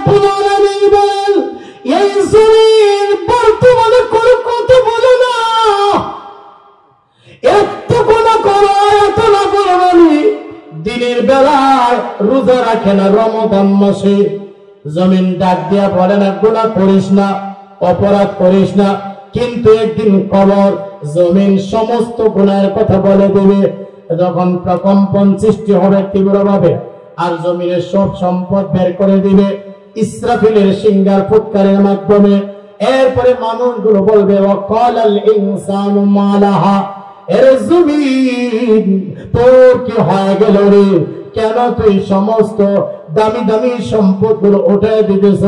রাব্বুল আলামিন বলেন এই জমিন বর্তমানে কোনো কথা বলে না, এত গুনাহ করো এত নাফরমানি, দিনের বেলায় রোজা রাখে না রমজান মাসে। জমিন ডাক দিয়া বলে না গুনাহ করিস না, অপরাধ করিস না, কিন্তু একদিন কবর জমিন সমস্ত গুনাহের কথা বলে দেবে। যখন প্রকম্পন সৃষ্টি হবে তীব্রভাবে, আর জমিনের সব সম্পদ বের করে দিবে ইসরাফিলের সিংহার ফুৎকারের মাধ্যমে। এরপরে মানুষগুলো বলবে ওয়াকালাল ইনসানু মা লাহা, এর জমিন তোর কি হয়ে গেল রে, কেন তুই সমস্ত দামি দামি সম্পদগুলো উঠায় দিতেছ?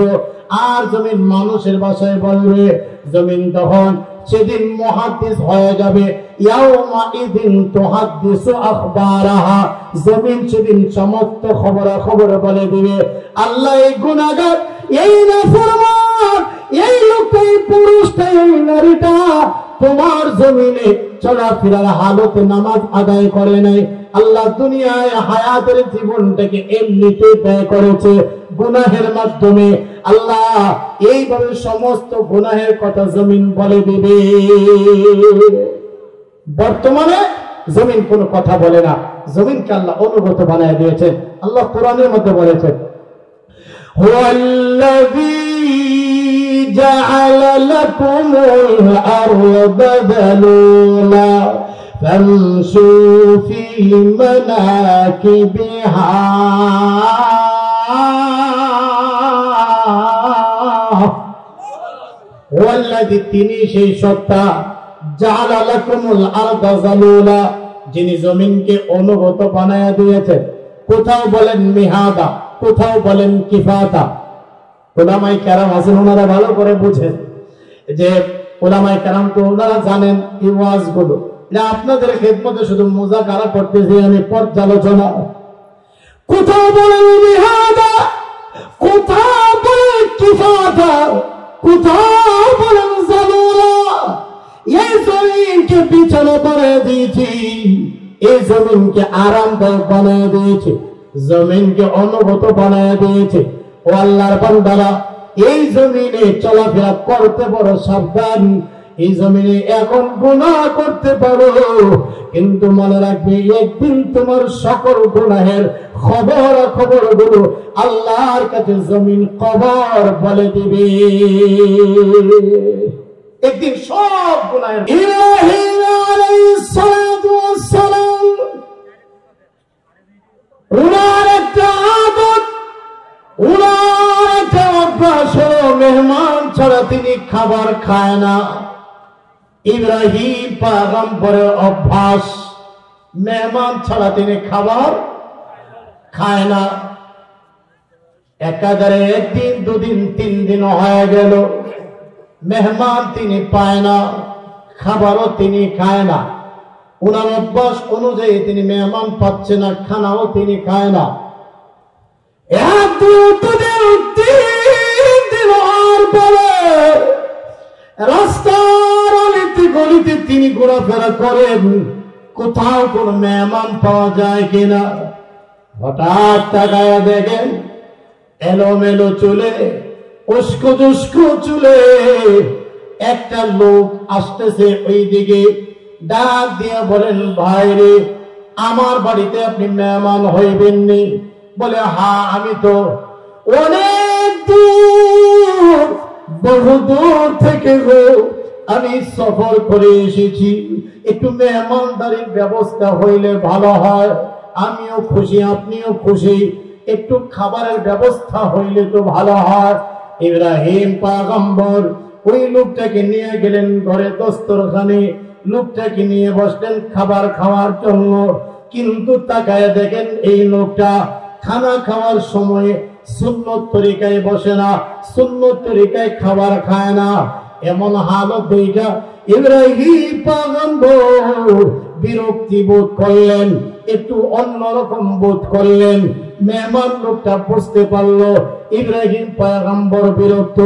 আর জমিন মানুষের ভাষায় বলবে, জমিন তখন সেদিন মুহাদ্দিস হয়ে যাবে, ইয়াউমা ইদিন তুহাদ্দিসু আখবারাহা, জমিন সেদিন সমস্ত খবর বলে দিবে। আল্লাহ এই গুনাহগার, এই নাফরমান, এই লোকটা, এই পুরুষটা, এই নারীটা তোমার জমিনে চলাফেরার হালতে নামাজ আদায় করে নাই, আল্লাহ দুনিয়ায় হায়াতের জীবনটাকে এমনিতে ব্যয় করেছে গুনাহের মাধ্যমে। আল্লাহ এইভাবে সমস্ত গুনাহের কথা জমিন বলে দিবে। বর্তমানে জমিন কোনো কথা বলে না, জমিনকে আল্লাহ অনুগত বানায় দিয়েছেন। আল্লাহ কোরআনের মধ্যে বলেছেন হুয়াল্লাযী জাআলা লাকুমুল আরদা যালুলা ফামশু ফি মানাকিবিহা ওয়াল্লাযী, তিনি সেই সত্তা, জাআলা লাকুমুল আরদা যালুলা, যিনি জমিনকে অনুগত বানায়া দিয়েছেন। কোথাও বলেন মিহাদা, কোথাও বলেন কিফাতা। উলামায়ে কেরাম আছেন, ওনারা ভালো করে বুঝেন যে উলামায়ে কেরাম তো ওনারা জানেন এই ওয়াজগুলো, এটা আপনাদের খেদমতে শুধু মুযাকারা করতেছি আমি, পর্যালোচনা। কোথাও বলেন মিহাদা, কোথাও বলেন কিফাতা, কোথাও বলেন যালুলা। এই জমিনকে বিছানা বানিয়ে দিয়েছি, এই জমিনকে আরামদায়ক বানিয়ে দিয়েছে, জমিনকে অনুগত বানিয়ে দিয়েছে। ও আল্লাহর বান্দারা, এই জমিনে চলাফেরা করতে বড় সাবধান। এই জমিনে এখন গুনাহ করতে পারো, কিন্তু মনে রাখবে একদিন তোমার সকল গুনাহের খবরগুলো আল্লাহর কাছে জমিন কবর বলে দিবে। একদিন সব গুনাহের ইব্রাহিম আলাইহিস সালাতু ওয়াস সালাম উনার একটা আদত, উনার একটা অভ্যাস হলো মেহমান ছাড়া তিনি খাবার খায় না। ইব্রাহিম পয়গম্বরের অভ্যাস, মেহমান ছাড়া তিনি খাবার খায় না। একাধারে একদিন, দুদিন, 3 দিন হয়ে গেল, মেহমান তিনি পায় না, খাবারও তিনি খায় না। উনার অভ্যাস অনুযায়ী তিনি মেহমান পাচ্ছে না, খানাও তিনি খায় না। রাস্তার অলিতে গলিতে তিনি ঘোরাফেরা করেন, কোথাও কোন মেহমান পাওয়া যায় কিনা। হঠাৎ তাকায়া দেখেন এলোমেলো চুলে, উস্কো দুস্কো চুলে একটা লোক আসতেছে ওই দিকে। ডাক দিয়া বলেন, ভাই রে, আমার বাড়িতে আপনি মেহমান হইবেননি? বলে, হ্যাঁ, আমি তো অনেক দূর, বহু দূর থেকে আমি সফর করে এসেছি, একটু মেহমানদারির ব্যবস্থা হইলে ভালো হয়। আমিও খুশি, আপনিও খুশি, একটু খাবারের ব্যবস্থা হইলে তো ভালো হয়। ইব্রাহিম পয়গম্বর ওই লোকটাকে নিয়ে গেলেন ঘরে দস্তরখানে, লোকটাকে নিয়ে বসলেন খাবার খাওয়ার জন্য। কিন্তু তাকায় দেখেন এই লোকটা খানা খাওয়ার সময় সুন্নত তরিকায় বসে না, সুন্নত তরিকায় খাবার খায় না। এমন হালত দেখা ইব্রাহিম পয়গম্বর বিরক্তি বোধ করলেন, একটু অন্যরকম বোধ করলেন। মেহমান লোকটা বুঝতে পারলো ইব্রাহিম পয়গম্বর বিরক্ত,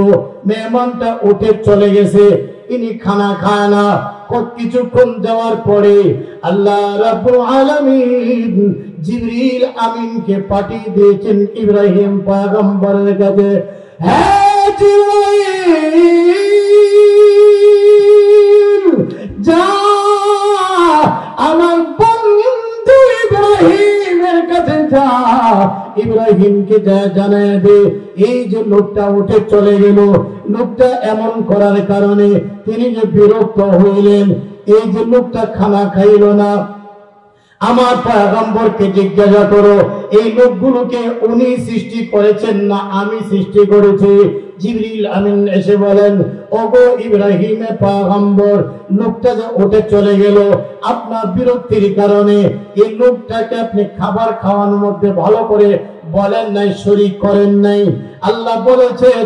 মেহমানটা উঠে চলে গেছে, ইনি খানা খায় না। কিছুক্ষণ যাওয়ার পরে আল্লাহ রাব্বুল আলামিন জিবরিল আমিনকে পাঠিয়ে দিয়েছেন ইব্রাহিম পয়গম্বরের কাছে। হ্যাঁ জিবরাইল, যা আমার বন্ধু ইব্রাহিমের কাছে যা, ইব্রাহিমকে যা জানায় দে এই যে লোকটা উঠে চলে গেল, লোকটা এমন করার কারণে তিনি যে বিরক্ত হইলেন, এই যে লোকটা খানা খাইল না, আমার পয়গম্বরকে জিজ্ঞাসা করো এই লোকগুলোকে উনি সৃষ্টি করেছেন না আমি সৃষ্টি করেছি? জিবরিল আমিন এসে বলেন, ওগো ইব্রাহিমের পয়গম্বর, লোকটা যে উঠে চলে গেল আপনার বিরক্তির কারণে, এই লোকটাকে আপনি খাবার খাওয়ানোর মধ্যে ভালো করে বলেন নাই, শরীক করেন নাই। আল্লাহ বলেছেন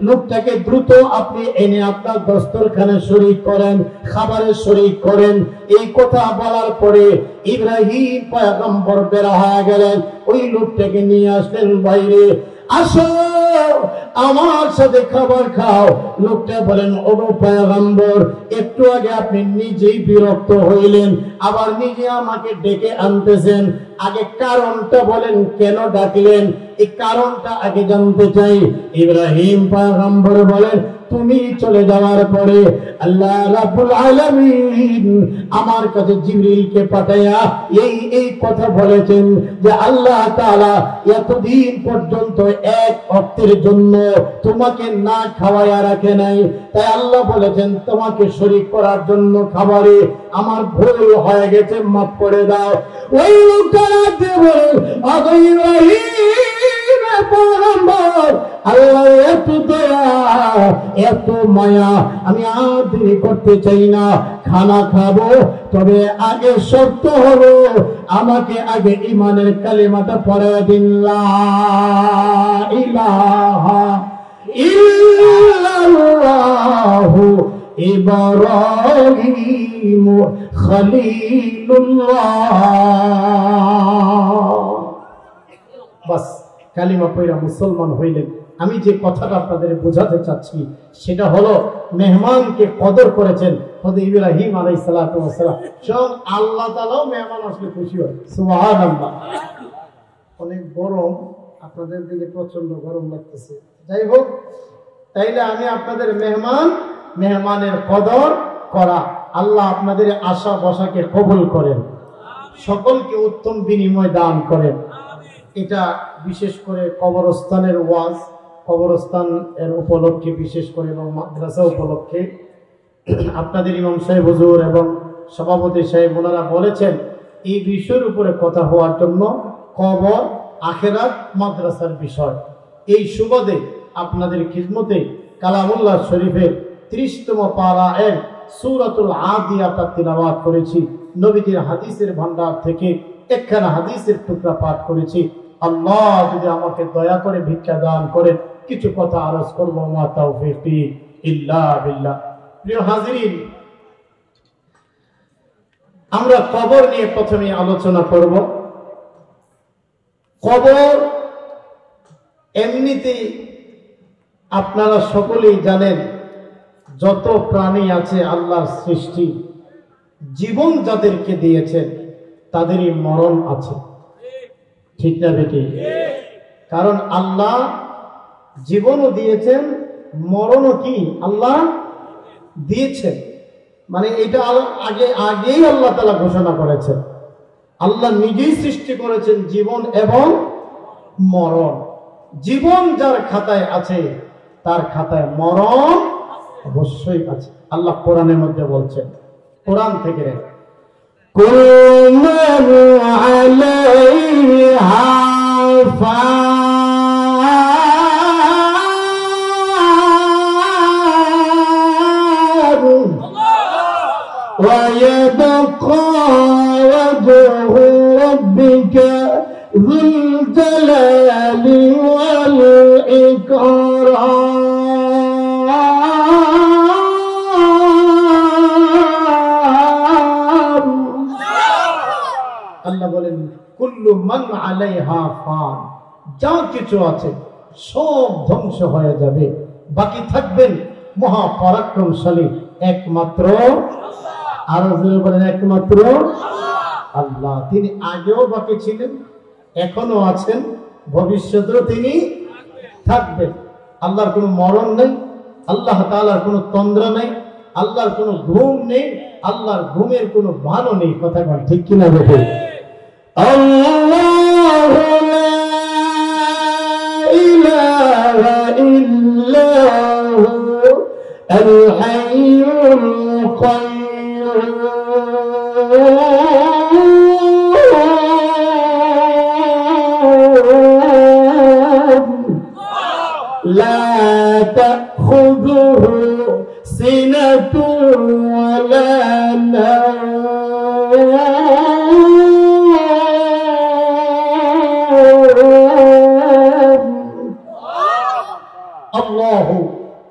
লোকটাকে দ্রুত আপনি এনে আপনার দস্তরখানে শরীক করেন, খাবারে শরীক করেন। এই কথা বলার পরে ইব্রাহিম পয়গম্বর বের হয়ে গেলেন, ওই লোকটাকে নিয়ে আসলেন বাইরে, আসো আমার সাথে খাবার খাও। লোকটা বলেন, ওগো পয়গম্বর, একটু আগে আপনি নিজেই বিরক্ত হইলেন, আবার নিজে আমাকে ডেকে আনতেছেন, আগে কারণটা বলেন, কেন ডাকলেন? এই কারণটা আগে জানতে চাই। ইব্রাহিম পয়গম্বর বলেন, তুমি চলে যাওয়ার পরে আল্লাহ রাব্বুল আলামিন আমার কাছে জিবরিলকে পাঠায়া এই কথা বলেছেন যে আল্লাহ তাআলা এতদিন পর্যন্ত এক ওয়াক্তের জন্য তোমাকে না খাওয়ায়া রাখে নাই, তাই আল্লাহ বলেছেন তোমাকে শরীক করার জন্য খাবারে আমার ভুল হয়ে গেছে, মাফ করে দাও। ওই লোকটা রাখতে বলেন, ওগো ইব্রাহিম পয়গম্বর, আল্লাহ এত দয়া এত মায়া, আমি আর দেরি করতে চাই না, খানা খাবো, তবে আগে শর্ত হলো আমাকে আগে ঈমানের কালিমাটা পড়ে দিন, লা ইলাহা ইল্লাল্লাহু ইব্রাহিম খলিলুল্লাহ। বাস কালিমা পড়া মুসলমান হইলেন। আমি যে কথাটা আপনাদের বোঝাতে চাচ্ছি সেটা হলো মেহমানকে কদর করেছেন হযরত ইব্রাহিম আলাইহিস সালাতু ওয়াস সালাম। সব আল্লাহ তাআলাও মেহমান আসলে খুশি হয়, সুবহানাল্লাহ। অনেক গরম, আপনাদের দিকে প্রচন্ড গরম লাগতেছে। যাই হোক, তাইলে আমি আপনাদের মেহমানের কদর করা, আল্লাহ আপনাদের আশা বসাকে কবুল করেন, সকলকে উত্তম বিনিময় দান করেন। এটা বিশেষ করে কবরস্থানের ওয়াজ, কবরস্থান এর উপলক্ষে বিশেষ করে এবং মাদ্রাসা উপলক্ষে আপনাদের ইমাম সাহেব হুজুর এবং সভাপতি সাহেব ওনারা বলেছেন এই বিষয়ের উপরে কথা হওয়ার জন্য, কবর আখিরাত মাদ্রাসার বিষয়। এই সুবাদে আপনাদের খিদমতে কালামুল্লাহ শরীফের 30তম পারা এর সূরাতুল আদিয়াত তিলাওয়াত করেছি। নবীজির হাদিসের ভান্ডার থেকে একখানা হাদিসের টুকরা পাঠ করেছি। আল্লাহ যদি আমাকে দয়া করে ভিক্ষা দান করেন, কিছু কথা আরজ করব, মা তাওফীকি ইল্লা বিল্লাহ। প্রিয় হাজিরিন, আমরা কবর নিয়ে প্রথমে আলোচনা করব। কবর এমনিতেই আপনারা সকলেই জানেন, যত প্রাণী আছে আল্লাহর সৃষ্টি, জীবন যাদেরকে দিয়েছেন তাদেরই মরণ আছে, ঠিক না বেটি? কারণ আল্লাহ জীবনও দিয়েছেন, মরণও কি আল্লাহ দিয়েছেন। মানে এটা আগেই আল্লাহ তাআলা ঘোষণা করেছেন। আল্লাহ নিজেই সৃষ্টি করেছেন জীবন এবং মরণ। জীবন যার খাতায় আছে তার খাতায় মরণ অবশ্যই আছে। আল্লাহ কোরআনের মধ্যে বলছেন, কোরআন থেকে কুল্লু আলাইহা ফান ওয়া ইয়াবকা ওয়াজহু রাব্বিকা যুল জালালি ওয়াল ইকরাম। আল্লাহ বলেন, কুল্লু মান আলাইহা ফান, যা কিছু আছে সব ধ্বংস হয়ে যাবে, বাকি থাকবেন মহাপরাক্রমশালী একমাত্র আল্লাহ। আরো বলেন একমাত্র আল্লাহ। তিনি আগেও বাকি ছিলেন, এখনো আছেন, ভবিষ্যতেও তিনি থাকবেন। আল্লাহর কোনো মরণ নেই, আল্লাহ তাআলার কোনো তন্দ্রা নেই, আল্লাহর কোনো ঘুম নেই, আল্লাহর ঘুমের কোনো ভানও নেই। কথা বল ঠিক কিনা দেখো। আল্লাহু লা ইলাহা ইল্লাহু আল হাইয়ুল কাইয়্যুম লা তাখুযুহু সিনাতুন ওয়ালা নাওম। আল্লাহু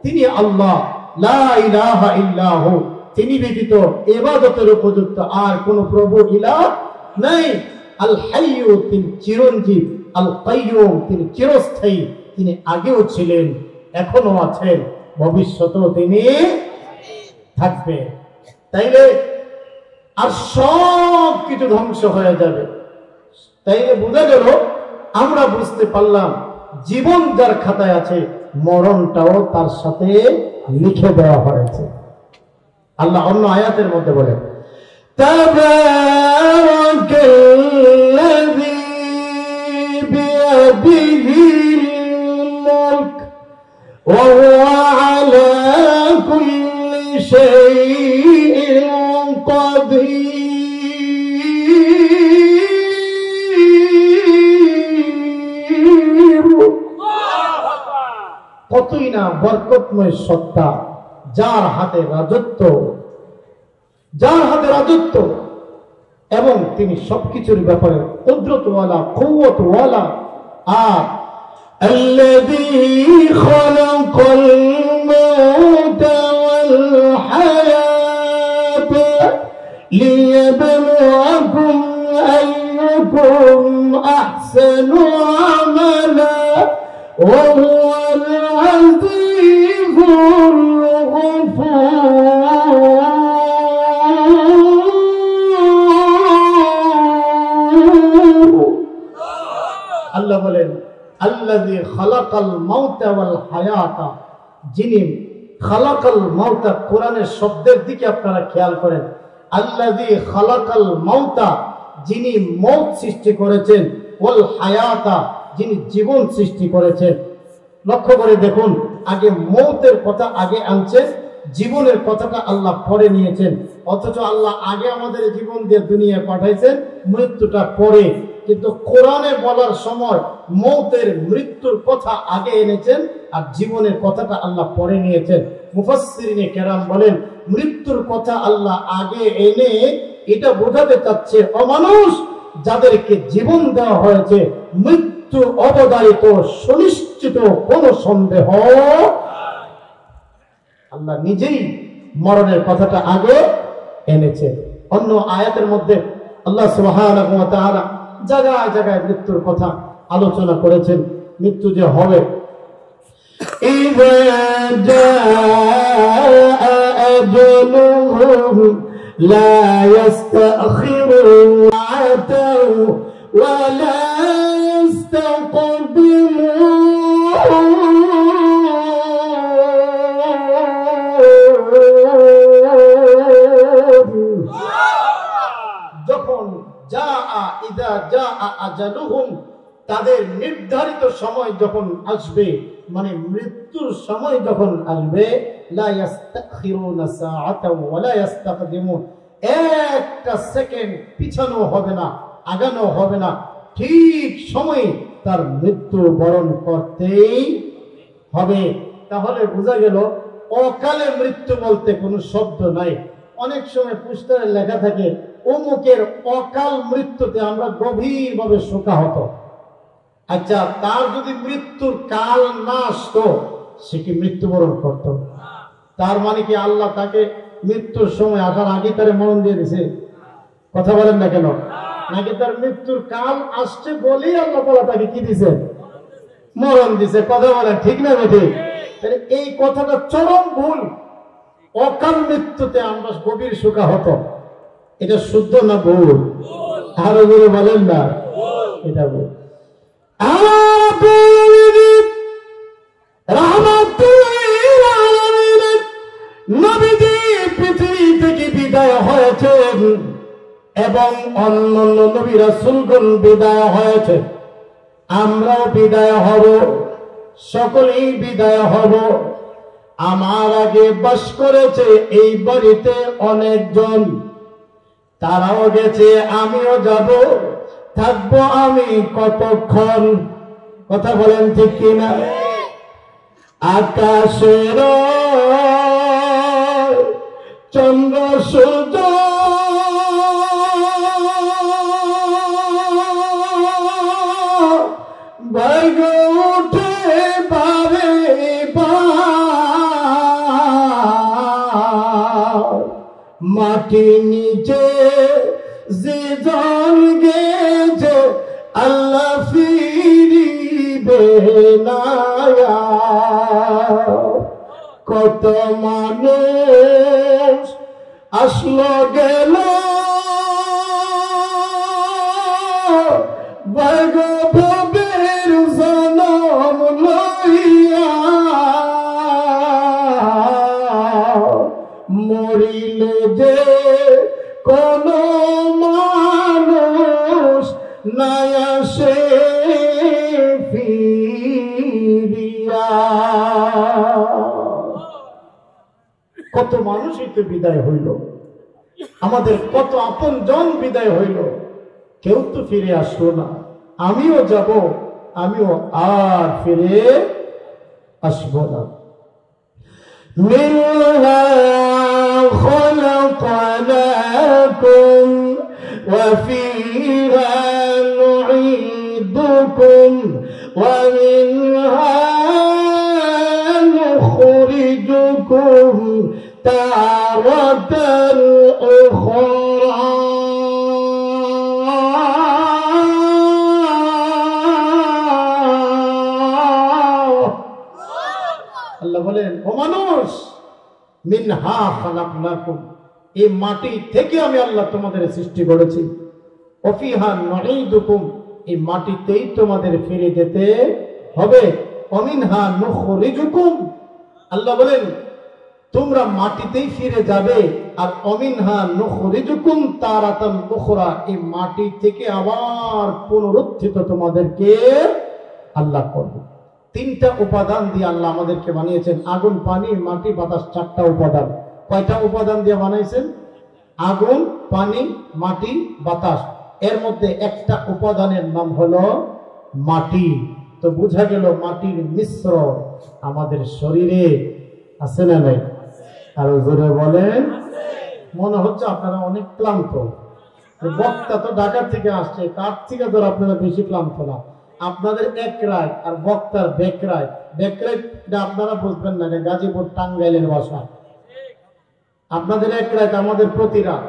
তিনি আল্লাহ, লা ইলাহা ইল্লাহু তিনি ব্যতীত ইবাদতের উপযুক্ত আর কোন প্রভু ইলাহ নাই। আল হাইয়্যু তিনি চিরঞ্জীব, আল কাইয়্যুম তিনি চিরস্থায়ী, তিনি আগেও ছিলেন, এখনো আছেন, ভবিষ্যতেও তিনি থাকবে। তাইলে আর সব কিছু ধ্বংস হয়ে যাবে। তাইলে বোঝা গেল, আমরা বুঝতে পারলাম জীবন যার খাতায় আছে মরণটাও তার সাথে লিখে দেওয়া হয়েছে। আল্লাহ অন্য আয়াতের মধ্যে বলেন, তাবারাকাল্লাযী বিয়াদিহিল মুলক ওয়া হুয়া আলা কুল্লি শাইইন কাদির। কতই না বরকতময় সত্তা, যার হাতে রাজত্ব, যার হাতে রাজত্ব, এবং তিনি সবকিছুর ব্যাপারে কুদরতওয়ালা, কুওয়াতওয়ালা। আর আল্লাযী খালাকাল মাউতা ওয়াল হায়াতা লিয়াবলুয়াকুম আইয়ুকুম আহসানু আমালা ওয়া হুয়াল আজিজুল গফুর। আল্লাহ বলেন, আল্লাযী খালাকাল মাউতা ওয়াল হায়াতা, যিনি খালাকাল মাউতা, কোরআনের শব্দের দিকে আপনারা খেয়াল করেন। আল্লাযী খালাকাল মাউতা, যিনি মওত সৃষ্টি করেছেন, ওয়াল হায়াতা, যিনি জীবন সৃষ্টি করেছেন। লক্ষ্য করে দেখুন, আগে মওতের কথা আগে আনছেন, জীবনের কথাটা আল্লাহ পরে নিয়েছেন। অথচ আল্লাহ আগে আমাদের জীবন দিয়ে দুনিয়ায় পাঠাইছেন, মৃত্যুটা পরে। কিন্তু কোরআনে বলার সময় মওতের, মৃত্যুর কথা আগে এনেছেন আর জীবনের কথাটা আল্লাহ পরে নিয়েছেন। মুফাসসিরিনে কেরাম বলেন, মৃত্যুর কথা আল্লাহ আগে এনে এটা বোঝাতে চাচ্ছে অমানুষ যাদেরকে জীবন দেওয়া হয়েছে, মৃত্যু অবধারিত, সুনিশ্চিত, কোন সন্দেহ। আল্লাহ নিজেই মরণের কথাটা আগে এনেছে। অন্য আয়াতের মধ্যে আল্লাহ সুবহানাহু ওয়া তাআলা জায়গায় জায়গায় মৃত্যুর কথা আলোচনা করেছেন, মৃত্যু যে হবে। ইযা জাআ আজলুহুম লা ইস্তাখিরুনা সাআতাও ওয়া লা ইস্তাকদিমুন। যখন ইযা জাআ আজালুহুম, তাদের নির্ধারিত সময় যখন আসবে, মানে মৃত্যুর সময় যখন আসবে, লা ইস্তাখিরুনা সাআতাও ওয়া লা ইস্তাকদিমুন, একটা সেকেন্ড পিছানো হবে না, আগানো হবে না, ঠিক সময়ে তার মৃত্যু বরণ করতেই হবে। তাহলে বোঝা গেল অকালে মৃত্যু বলতে কোনো শব্দ নাই। অনেক সময় পোস্টারে লেখা থাকে অমুকের অকাল মৃত্যুতে আমরা গভীরভাবে শোকাহত। আচ্ছা, তার যদি মৃত্যুর কাল না আসতো, সে কি মৃত্যুবরণ করত? তার মানে কি আল্লাহ তাকে মৃত্যুর সময় আসার আগে তারে মরণ দিয়ে দিছে? কথা বলেন না কেন? নাকি তার মৃত্যুর কাল আসছে বলেই আল্লাহ তাআলা তাকে কি দিছে? মরণ দিছে। কথা বলেন ঠিক না বেঠিক? তাহলে এই কথাটা চরম ভুল। অকাল মৃত্যুতে আমরা গভীর শোকাহত, এটা শুদ্ধ না ভুল? আরো জোরে বলেন না, এটা ভুল। হয়েছেন এবং অন্যান্য নবী রাসূলগণ বিদায় হয়েছে, আমরাও বিদায় হব, সকলেই বিদায় হব। আমার আগে বাস করেছে এই বাড়িতে অনেকজন, তারাও গেছে, আমিও যাব, থাকবো আমি কতক্ষণ? কথা বলেন ঠিক কিনা? আকাশের চন্দ্র সূর্য ভাগ্য উঠে বারে মাটি নিচে যে জন গেছে আল্লাহ ফিরিবে না। কত মানুষ আসলো গেল ভবের জনম লইয়া, মরিলে যে কোন মানুষ নাই আসে ফিরিয়া। কত মানুষই তো বিদায় হইল, আমাদের কত আপন জন বিদায় হইল, কেউ তো ফিরে আসলো না। আমিও যাব, আমিও আর ফিরে আসবো না। মিনহা খলাকনাকুম ওয়া ফিহা নুঈদুকুম ওয়া মিনহা নুখরিজুকুম তারাতান উখরা। আল্লাহ বলেন, ও মানুষ, মিনহা খালাকনাকুম, এই মাটি থেকে আমি আল্লাহ তোমাদের সৃষ্টি করেছি, ওয়া ফিহা নুঈদুকুম, এই মাটিতেই তোমাদের ফিরে যেতে হবে, ওয়া মিনহা নুখরিজুকুম, আল্লাহ বলেন তোমরা মাটিতেই ফিরে যাবে, আর ওয়া মিনহা নুখরিজুকুম তারাতান উখরা, এই মাটি থেকে আবার পুনরুত্থিত তোমাদেরকে আল্লাহ করবে। তিনটা উপাদান দিয়ে আল্লাহ আমাদেরকে বানিয়েছেন, আগুন, পানি, মাটি, বাতাস, চারটা উপাদান। কয়টা উপাদান দিয়ে বানাইছেন? আগুন, পানি, মাটি, বাতাস। এর মধ্যে একটা উপাদানের নাম হলো মাটি। তো বোঝা গেল মাটির মিশ্র আমাদের শরীরে আছে না নাই? আরো জোরে বলেন। মনে হচ্ছে আপনারা অনেক ক্লান্ত, বক্তা তো ঢাকা থেকে আসছে, কার থেকে ধর আপনারা বেশি ক্লান্ত না। আপনাদের এক রায় আর বক্তার বেকরায়, বেকরাইটা আপনারা বুঝবেন না, গাজীপুর টাঙ্গাইলের ভাষা। আপনাদের এক রাত, আমাদের প্রতি রাত।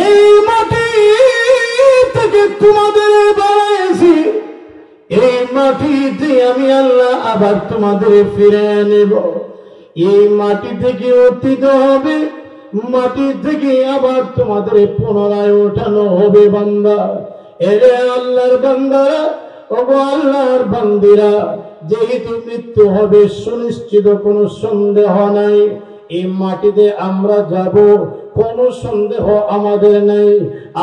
এই মাটি থেকে তোমাদের বানাইছি, এই মাটিতে আমি আল্লাহ আবার তোমাদের ফিরে নেব। এই মাটি থেকে অতীত হবে, মাটি থেকে আবার তোমাদের পুনরায় ওঠানো হবে। বান্দা, এরে আল্লাহর বান্দারা, ওগো আল্লাহর বান্দিরা, যেহেতু মৃত্যু হবে সুনিশ্চিত, কোনো সন্দেহ নাই। এই মাটিতে আমরা যাব, কোনো সন্দেহ আমাদের নেই।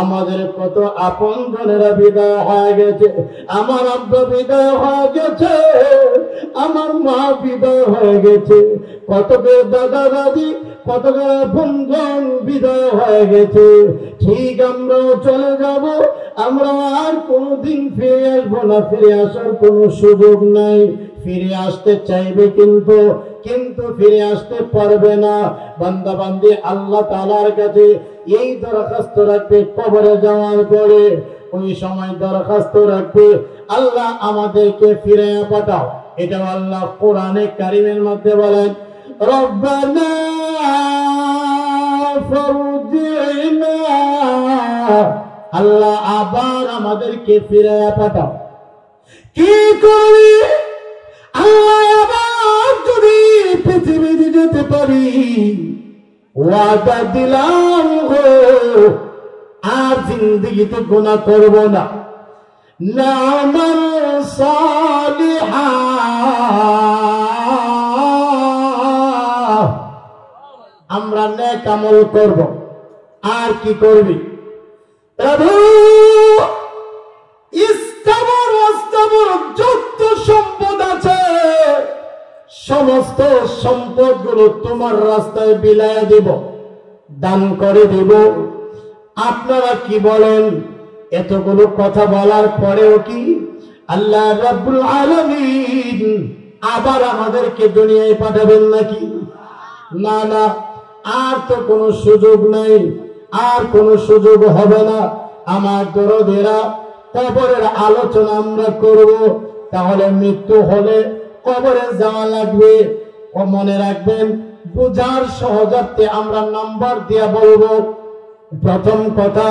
আমাদের কত আপন জনেরা বিদায় হয়ে গেছে, আমার আব্বা বিদায় হয়ে গেছে, আমার মা বিদায় হয়ে গেছে, কতকের দাদা দাদি, কতকের আপন জন বিদায় হয়ে গেছে। ঠিক আমরাও চলে যাব, আমরা আর কোনোদিন ফিরে আসবো না, ফিরে আসার কোনো সুযোগ নাই। ফিরে আসতে চাইবে কিন্তু ফিরে আসতে পারবে না। বান্দা বান্দি আল্লাহ তাআলার কাছে এই দরখাস্ত রাখবে, কবরে যাওয়ার পরে ওই সময় দরখাস্ত রাখবে, আল্লাহ আমাদেরকে ফিরে পাঠাও। এটা আল্লাহ কোরআনে কারীমের মধ্যে বলেন, রব্বানা ফারজি'না, আল্লাহ আবার আমাদেরকে ফিরে পাঠাও। কি করি আল্লাহ আবার যদি পৃথিবীতে যেতে পারি, ওয়াদা দিলাম গো আর জিন্দেগিতে গুনাহ করব না, নামাল সালিহা, আমরা নেক আমল করব। আর কি করবি? প্রভু ইস্তাবর অস্তাবর যত সম্পদ আছে সমস্ত সম্পদগুলো তোমার রাস্তায় বিলায় দেব, দান করে দেব। আপনারা কি বলেন? এতগুলো কথা বলার পরেও কি আল্লাহ রাব্বুল আলামিন আবার আমাদেরকে দুনিয়ায় পাঠাবেন নাকি? না না, আর তো কোনো সুযোগ নাই, আর কোনো সুযোগ হবে না। আমার দরদেরা, কবরের আলোচনা আমরা করব। তাহলে মৃত্যু হলে কবরে যাওয়া লাগবে। মনে রাখবেন, বুঝার সহজার্থে আমরা নাম্বার দিয়ে বলবো। প্রথম কথা,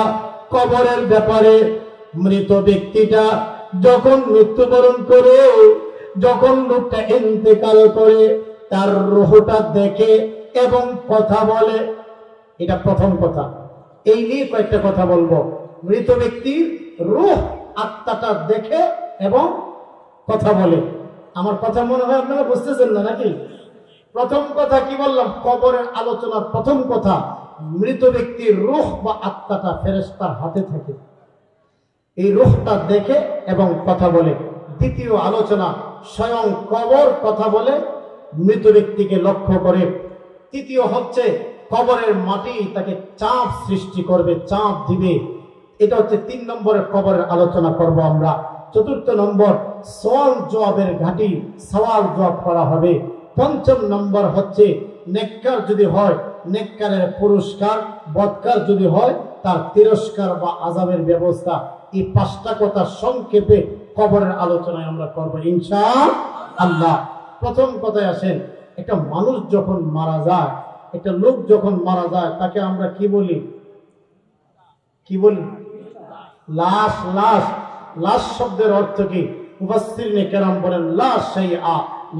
কবরের ব্যাপারে মৃত ব্যক্তিটা যখন মৃত্যুবরণ করে, যখন লোকটা ইন্তেকাল করে, তার রূহটা দেখে এবং কথা বলে। এটা প্রথম কথা। এই নিয়ে কয়েকটা কথা বলবো। মৃত ব্যক্তির রূহ, আত্মাটা দেখে এবং কথা বলে। আমার কথা মনে হয় আপনারা বুঝতেছেন না নাকি? প্রথম কথা কি বললাম? কবরের আলোচনার প্রথম কথা, মৃত ব্যক্তির রূহ বা আত্মাটা ফেরেশতার হাতে থাকে। এই রূহটা দেখে এবং কথা বলে। দ্বিতীয় আলোচনা, স্বয়ং কবর কথা বলে, মৃত ব্যক্তিকে লক্ষ্য করে। তৃতীয় হচ্ছে, কবরের মাটি তাকে চাপ সৃষ্টি করবে, চাপ দিবে। এটা হচ্ছে 3 নম্বরের কবরের আলোচনা করব আমরা। চতুর্থ নম্বর, সওয়াল জবাবের ঘাঁটি, সওয়াল জবাব করা হবে। পঞ্চম নম্বর হচ্ছে, নেককার যদি হয় নেককারের পুরস্কার, বদকার যদি হয় তার তিরস্কার বা আযাবের ব্যবস্থা। এই 5টা কথা সংক্ষেপে কবরের আলোচনায় আমরা করব ইনশাআল্লাহ। প্রথম কথায় আসেন, একটা মানুষ যখন মারা যায়, একটা লোক যখন মারা যায়, তাকে আমরা কি বলি? কি বলি? লাশ। লাশ লাশ শব্দের অর্থ কি? মুফাসসিরিনে কেরাম বলেন লা শাইআ।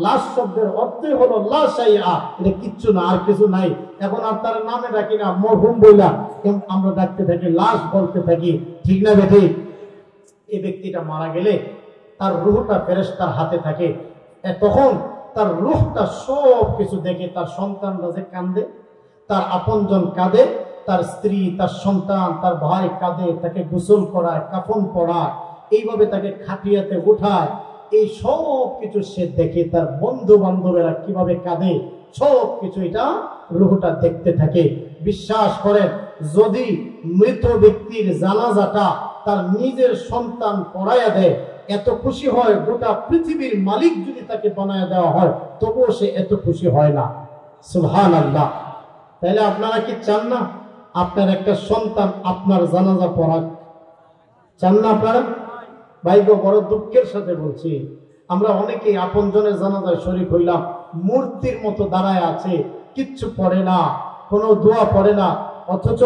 লাশ শব্দের অর্থই হলো লা শাইআ, এটা কিচ্ছু না, আর কিছু নাই। এখন আর তার নামে ডাকি না মরহুম বইলা, আমরা ডাকতে থাকি, লাশ বলতে থাকি, ঠিক না বেঠি? এই ব্যক্তিটা মারা গেলে তার রূহটা ফেরেশতার হাতে থাকে। তখন তার রূহটা সব কিছু দেখে। তার সন্তানরা যে কাঁদে, তার আপনজন কাঁদে, তার স্ত্রী, তার সন্তান, তার ভাই কাঁদে, তাকে গোসল করায়, কাফন পরায়, এইভাবে তাকে খাটিয়াতে উঠায়। এই সব কিছু সে দেখে। তার বন্ধু বান্ধবেরা কিভাবে কাঁদে, সব কিছু এটা রূহটা দেখতে থাকে। বিশ্বাস করেন, যদি মৃত ব্যক্তির জানাজাটা তার নিজের সন্তান পড়াইয়া দেয়, এত খুশি হয়। গোটা পৃথিবীর মালিক যদি তাকে বানায় দেওয়া হয়, তবুও সে এত খুশি হয় না। সুবহানাল্লাহ। তাহলে আপনারা কি চান না আপনার একটা সন্তান আপনার জানাজা পড়াক? চান না আপনারা? ভাইগো, বড় দুঃখের সাথে বলছি, আমরা অনেকেই আপনজনের জানাজায় শরীক হইলাম, মূর্তির মতো দাঁড়ায় আছে, কিচ্ছু পড়ে না, কোনো দোয়া পড়ে না। অথচ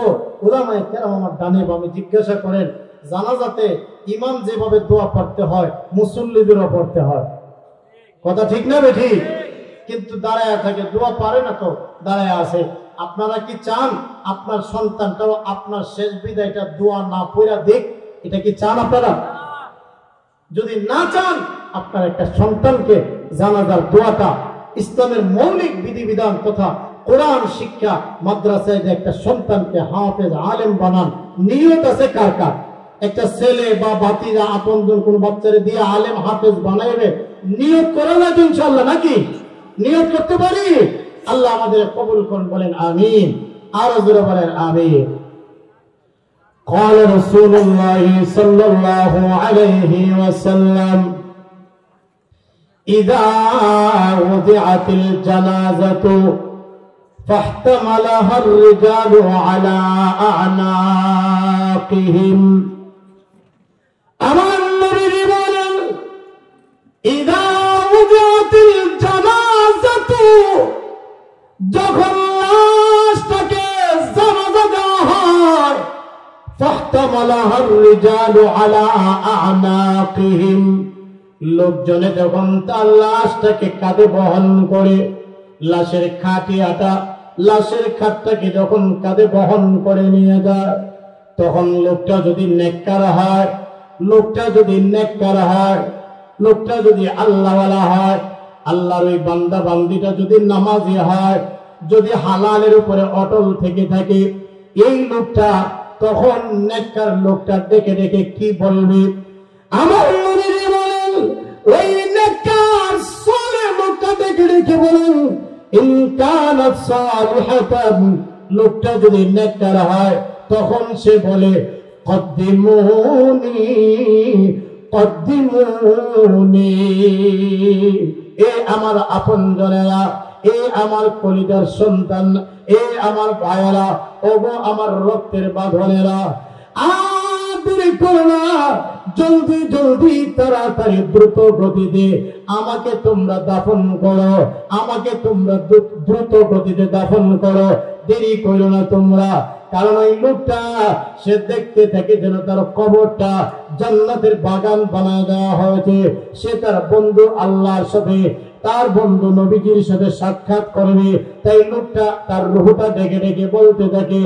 উলামায়ে কেরাম আমার ডানে বামে জিজ্ঞাসা করেন, জানাজাতে ইমাম যেভাবে দোয়া পড়তে হয়, মুসল্লিদেরও পড়তে হয়। কথা ঠিক না বেঠি? কিন্তু দাঁড়ায় থাকে, দোয়া পারে না, তো দাঁড়ায় আছে। আপনারা কি চান আপনার সন্তানটাও আপনার শেষ বিদায়টা দোয়া না পড়া দেখ? এটা কি চান আপনারা? যদি না চান, আপনার একটা সন্তানকে জানাজার দোয়াটা, ইসলামের মৌলিক বিধিবিধান তথা কোরআন শিক্ষা মাদ্রাসায় যে একটা সন্তানকে হাফেজ আলেম বানান, নিয়ত আছে কার কার? একটা ছেলে বা বাতিরা আপনজন কোন বাচ্চারে দিয়ে আলেম হাফেজ বানাইবে, নিয়ত করা লাগে ইনশাআল্লাহ নাকি? নিয়ত করতে পারি? আল্লাহ আমাদের কবুল করুন, বলেন আমিন। আর জোরে বলেন আমিন। قال رسول الله صلى الله عليه وسلم إذا وضعت الجنازة فاحتملها الرجال على أعناقهم أما النبي بولن إذا وضعت الجنازة যখন লাশটাকে জানাজা দেওয়া হয়, فاحتملها الرجال على أعناقهم, লোকজনে যখন তার লাশটাকে কাঁধে বহন করে, লাশের খাটিয়াটা, লাশের খাটটাকে যখন কাঁধে বহন করে নিয়ে যায়, তখন লোকটা যদি নেককার হয়, লোকটা যদি নেককার হয়, লোকটা যদি আল্লাহওয়ালা হয়, আল্লাহর ওই বান্দা বান্দিটা যদি নামাজি হয়, যদি হালালের উপরে অটল থেকে থাকে, এই লোকটা তখন নেককার লোকটা ডেকে ডেকে কি বলবে? আমার নবী বলেন, ওই নেককার সালেহ লোকটা ডেকে ডেকে বলেন, ইন কানাত সালিহাতান, লোকটা যদি নেককার হয় তখন সে বলে, কদ্দিমুনি কদ্দিমুনি, এ আমার আপনজনেরা, এ আমার কলিজার সন্তান, এ আমার ভাইয়েরা, ওগো আমার রক্তের বাঁধনেরা, দেরি করো না, জলদি জলদি তাড়াতাড়ি দ্রুত গতিতে আমাকে তোমরা দাফন করো, আমাকে তোমরা দ্রুত গতিতে দাফন করো, দেরি করো না তোমরা। কারণ ওই লোকটা সে দেখতে থাকে যেন তার কবরটা জান্নাতের বাগান বানায় দেওয়া হয়েছে। সে তার বন্ধু আল্লাহর সাথে, তার বন্ধু নবীজির সাথে সাক্ষাৎ করবে। তাই লোকটা তার রূহটা ডেকে ডেকে বলতে থাকে,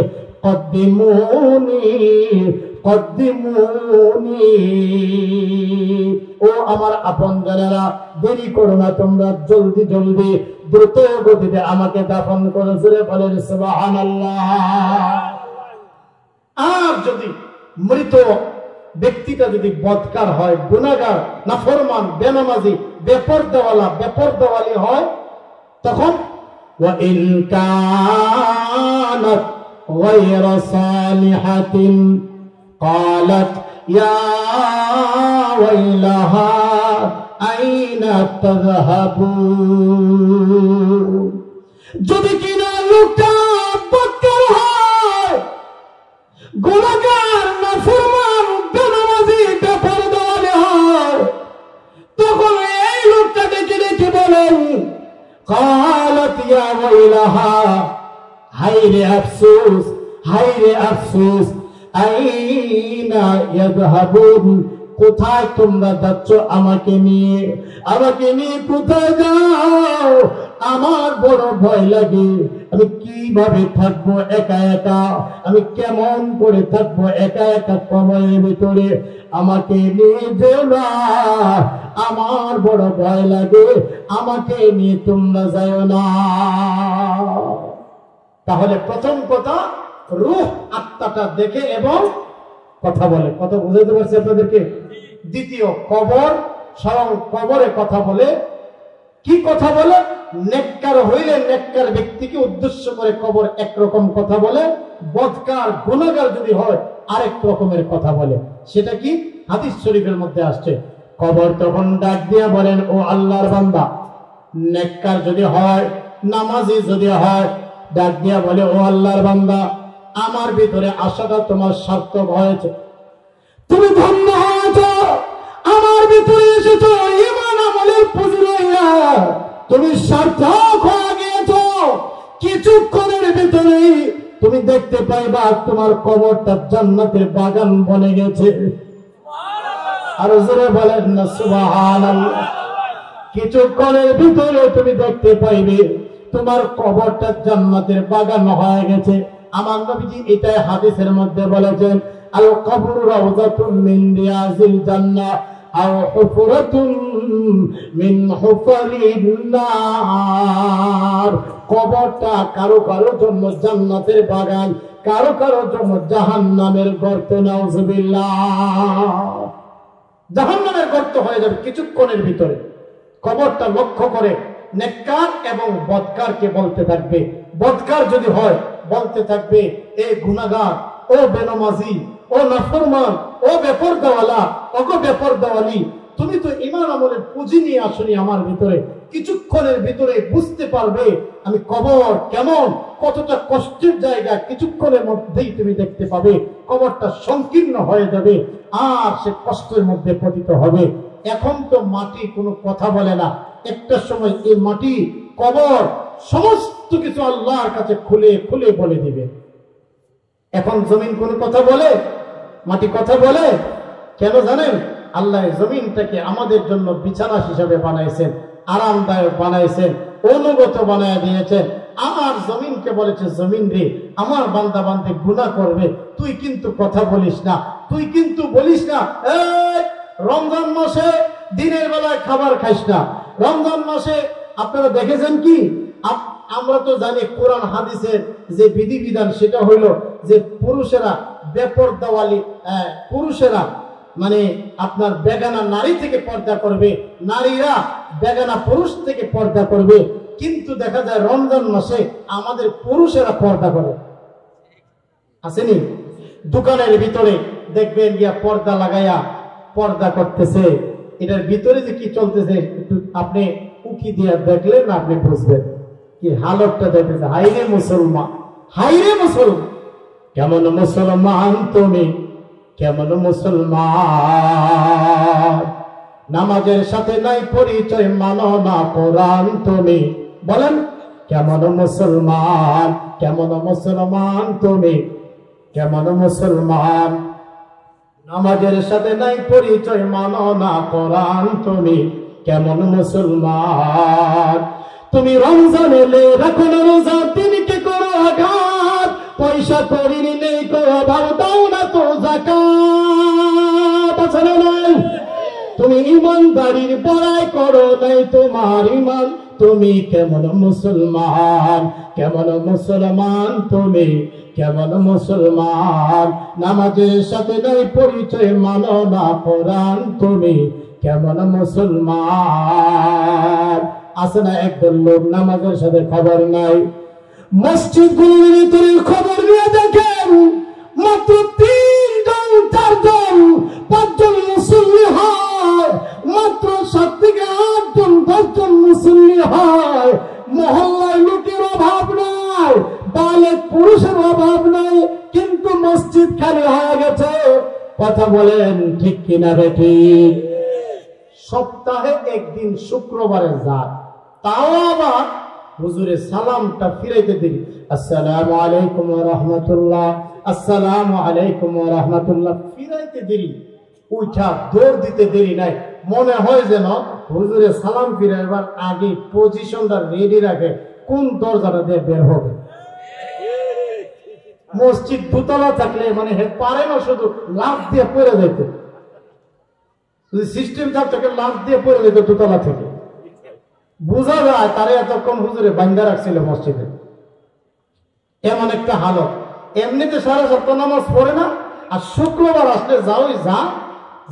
কদ্দিমুনি কদ্দিমুনি, ও আমার আপনজনেরা, দেরি করো না তোমরা, জলদি জলদি দ্রুত গতিতে আমাকে দাফন করো। জোরে বলেন সুবহানাল্লাহ। আর যদি মৃত ব্যক্তিটা যদি বদকার হয়, গুনাহগার, নাফরমান, বেনামাজি, বেপরদাওয়ালি হয়, তখন ওয়া ইন কানাত গায়রা সালিহাতিন قالت يا ويلها أين تذهبون, যদি কিনা লোকটা বদকার হয়, গুনাহগার, নাফরমান, বেনামাজি, বেপরদাওয়ালি হয়, তখন এই লোকটা ডেকে ডেকে বলেন, قالت يا ويلها, হায়রে আফসোস, হায়রে আফসোস, আইনা ইয়াযহাবুন, কোথায় তোমরা যাচ্ছ আমাকে নিয়ে? আমাকে নিয়ে কোথায় যাও? আমার বড় ভয় লাগে। আমি কিভাবে থাকবো একা একা? আমি কেমন করে থাকবো একা একা কবরের ভিতরে? আমাকে নিয়ে যেও না, আমার বড় ভয় লাগে, আমাকে নিয়ে তোমরা যাও না। তাহলে প্রথম কথা, রূহ আত্মাটা দেখে এবং কথা বলে। কথা বুঝাতে পারছি আপনাদেরকে? দ্বিতীয়, কবর, স্বয়ং কবরে কথা বলে। কি কথা বলে? নেককার হইলে নেককার ব্যক্তিকে উদ্দেশ্য করে কবর একরকম কথা বলে, বদকার গুনাহগার যদি হয় আরেক রকমের কথা বলে। সেটা কি? হাদিস শরীফের মধ্যে আসছে। কবর তখন ডাক দিয়া বলেন, ও আল্লাহর বান্দা, নেককার যদি হয়, নামাজি যদি হয়, ডাক দিয়া বলে, ও আল্লাহর বান্দা, আমার ভিতরে আশাটা তোমার সার্থক হয়েছে, তুমি ধন্য হয়েছ, আমার ভিতরে এসেছ ঈমান আমলের পুঁজি লইয়া, তুমি সার্থক হয়ে গিয়েছ। কিছুক্ষণের ভিতরে তুমি দেখতে পাইবা তোমার কবরটা জান্নাতের বাগান বনে গেছে। আর জোরে বলেন না সুবহানাল্লাহ। কিছুক্ষণের ভিতরে তুমি দেখতে পাইবে তোমার কবরটা জান্নাতের বাগান হয়ে গেছে। আমার নবীজি এটাই হাদিসের মধ্যে বলেছেন, আল কবরু রাউযাতুন মিন রিয়াজিল জান্নাহ আও হুফরাতুন মিন হুফারিন নার। কবরটা কারো কারো জন্য জান্নাতের বাগান, কারো কারো জন্য জাহান্নামের গর্ত। নাউযুবিল্লাহ। জাহান্নামের গর্ত হয়ে যাবে কিছুক্ষণের ভিতরে। কবরটা লক্ষ্য করে নেককার এবং বদকারকে বলতে থাকবে। বদকার যদি হয় বলতে থাকবে, এ গুনাহগার, ও বেনামাজি, ও নাফরমান, ও বেপরদাওয়ালা, ওগো বেপরদাওয়ালি, তুমি তো ঈমান আমলের পুঁজি নিয়ে আসনি আমার ভিতরে। কিছুক্ষণের ভিতরে বুঝতে পারবে আমি কবর কেমন, কতটা কষ্টের জায়গা। কিছুক্ষণের মধ্যেই তুমি দেখতে পাবে কবরটা সংকীর্ণ হয়ে যাবে, আর সে কষ্টের মধ্যে পতিত হবে। এখন তো মাটি কোনো কথা বলে না, একটা সময় এই মাটি, কবর, সমস্ত কিছু আল্লাহর কাছে খুলে খুলে বলে দিবে। এখন জমিন কোনো কথা বলে? মাটি কথা বলে? কেন জানেন? আল্লাহ জমিনটাকে আমাদের জন্য বিছানা হিসাবে বানাইছেন, আরামদায়ক বানাইছেন, অনুগত বানায় দিয়েছেন। আমার জমিনকে বলেছে, জমিন রে, আমার বান্দা বান্দে গুনাহ করবে, তুই কিন্তু কথা বলিস না, তুই কিন্তু বলিস না, এই রমজান মাসে দিনের বেলায় খাবার খাইস না। রমজান মাসে আপনারা দেখেছেন কি, আমরা তো জানি কোরআন হাদিসের যে বিধিবিধান সেটা হইল যে পুরুষেরা বেপরদাওয়ালি, পুরুষেরা মানে আপনার বেগানা নারী থেকে পর্দা করবে, নারীরা বেগানা পুরুষ থেকে পর্দা করবে। কিন্তু দেখা যায় রমজান মাসে আমাদের পুরুষেরা পর্দা করে, আসেনি? দোকানের ভিতরে দেখবেন গিয়া পর্দা লাগাইয়া পর্দা করতেছে। এটার ভিতরে যে কি চলতেছে একটু আপনি উকি দিয়ে দেখলে না আপনি বুঝবেন কি হালতটা দেখতেছে। হাইরে মুসলমান, হাইরে মুসলমান, কেমন মুসলমান তুমি, কেমন মুসলমান, নামাজের সাথে নাই পরিচয়, মানো না কোরআন তুমি। বলেন কেমন মুসলমান, কেমন মুসলমান তুমি, কেমন মুসলমান, নামাজের সাথে নাই পরিচয়, মানো না কোরআন তুমি, কেমন মুসলমান। তুমি রমজান এলে রাখো না রোজা, দিনকে করো আঘাত, পয়সা করিনি নেই করো ভাব, দাও না তো যাকাত, আছে না নাই? তুমি ইমানদারির বড়াই করো নাই তোমার ইমান, তুমি কেমন মুসলমান, কেমন মুসলমান তুমি, কেমন মুসলমান, নামাজের সাথে নাই পরিচয়, মানো না কোরআন তুমি, কেমন মুসলমান। আছে না একদল লোক নামাজের সাথে খবর নাই, মসজিদ গুলির ভিতরে খবর নিয়ে দেখেন মাত্র 3 জন 4 জন 5 জন মুসল্লি হয়, মাত্র 7 থেকে 8 জন 10 জন মুসল্লি হয়। মহল্লায় লোকের অভাব নাই, বালেক পুরুষের অভাব নাই, কিন্তু মসজিদ খালি হয়ে গেছে। কথা বলেন ঠিক কিনা বেটি? সপ্তাহে একদিন শুক্রবারে যায়, তাও আবার হুজুরের সালামটা ফিরাইতে দেরি, আসসালামু আলাইকুম ওয়া রাহমাতুল্লাহ, আসসালামু আলাইকুম ওয়া রাহমাতুল্লাহ, ফিরাইতে দেরি, উঠা দৌড় দিতে দেরি নাই। মনে হয় যেন হুজুরের সালাম ফিরাইবার আগে পজিশনটা রেডি রাখে, কোন দরজাটা দিয়ে বের হবে। মসজিদ দোতলা থাকলে মানে পারে না শুধু লাফ দিয়ে পড়ে যেতে, যদি সিস্টেম থাকতে লাফ দিয়ে পড়ে যেত দোতলা থেকে, বোঝা যায় তারা এতক্ষণ হুজুরে বান্ধা রাখছিল মসজিদে। এমন একটা হালত, এমনিতে সারা সপ্তাহ নামাজ পড়ে না, আর শুক্রবার আসলে যাওই যা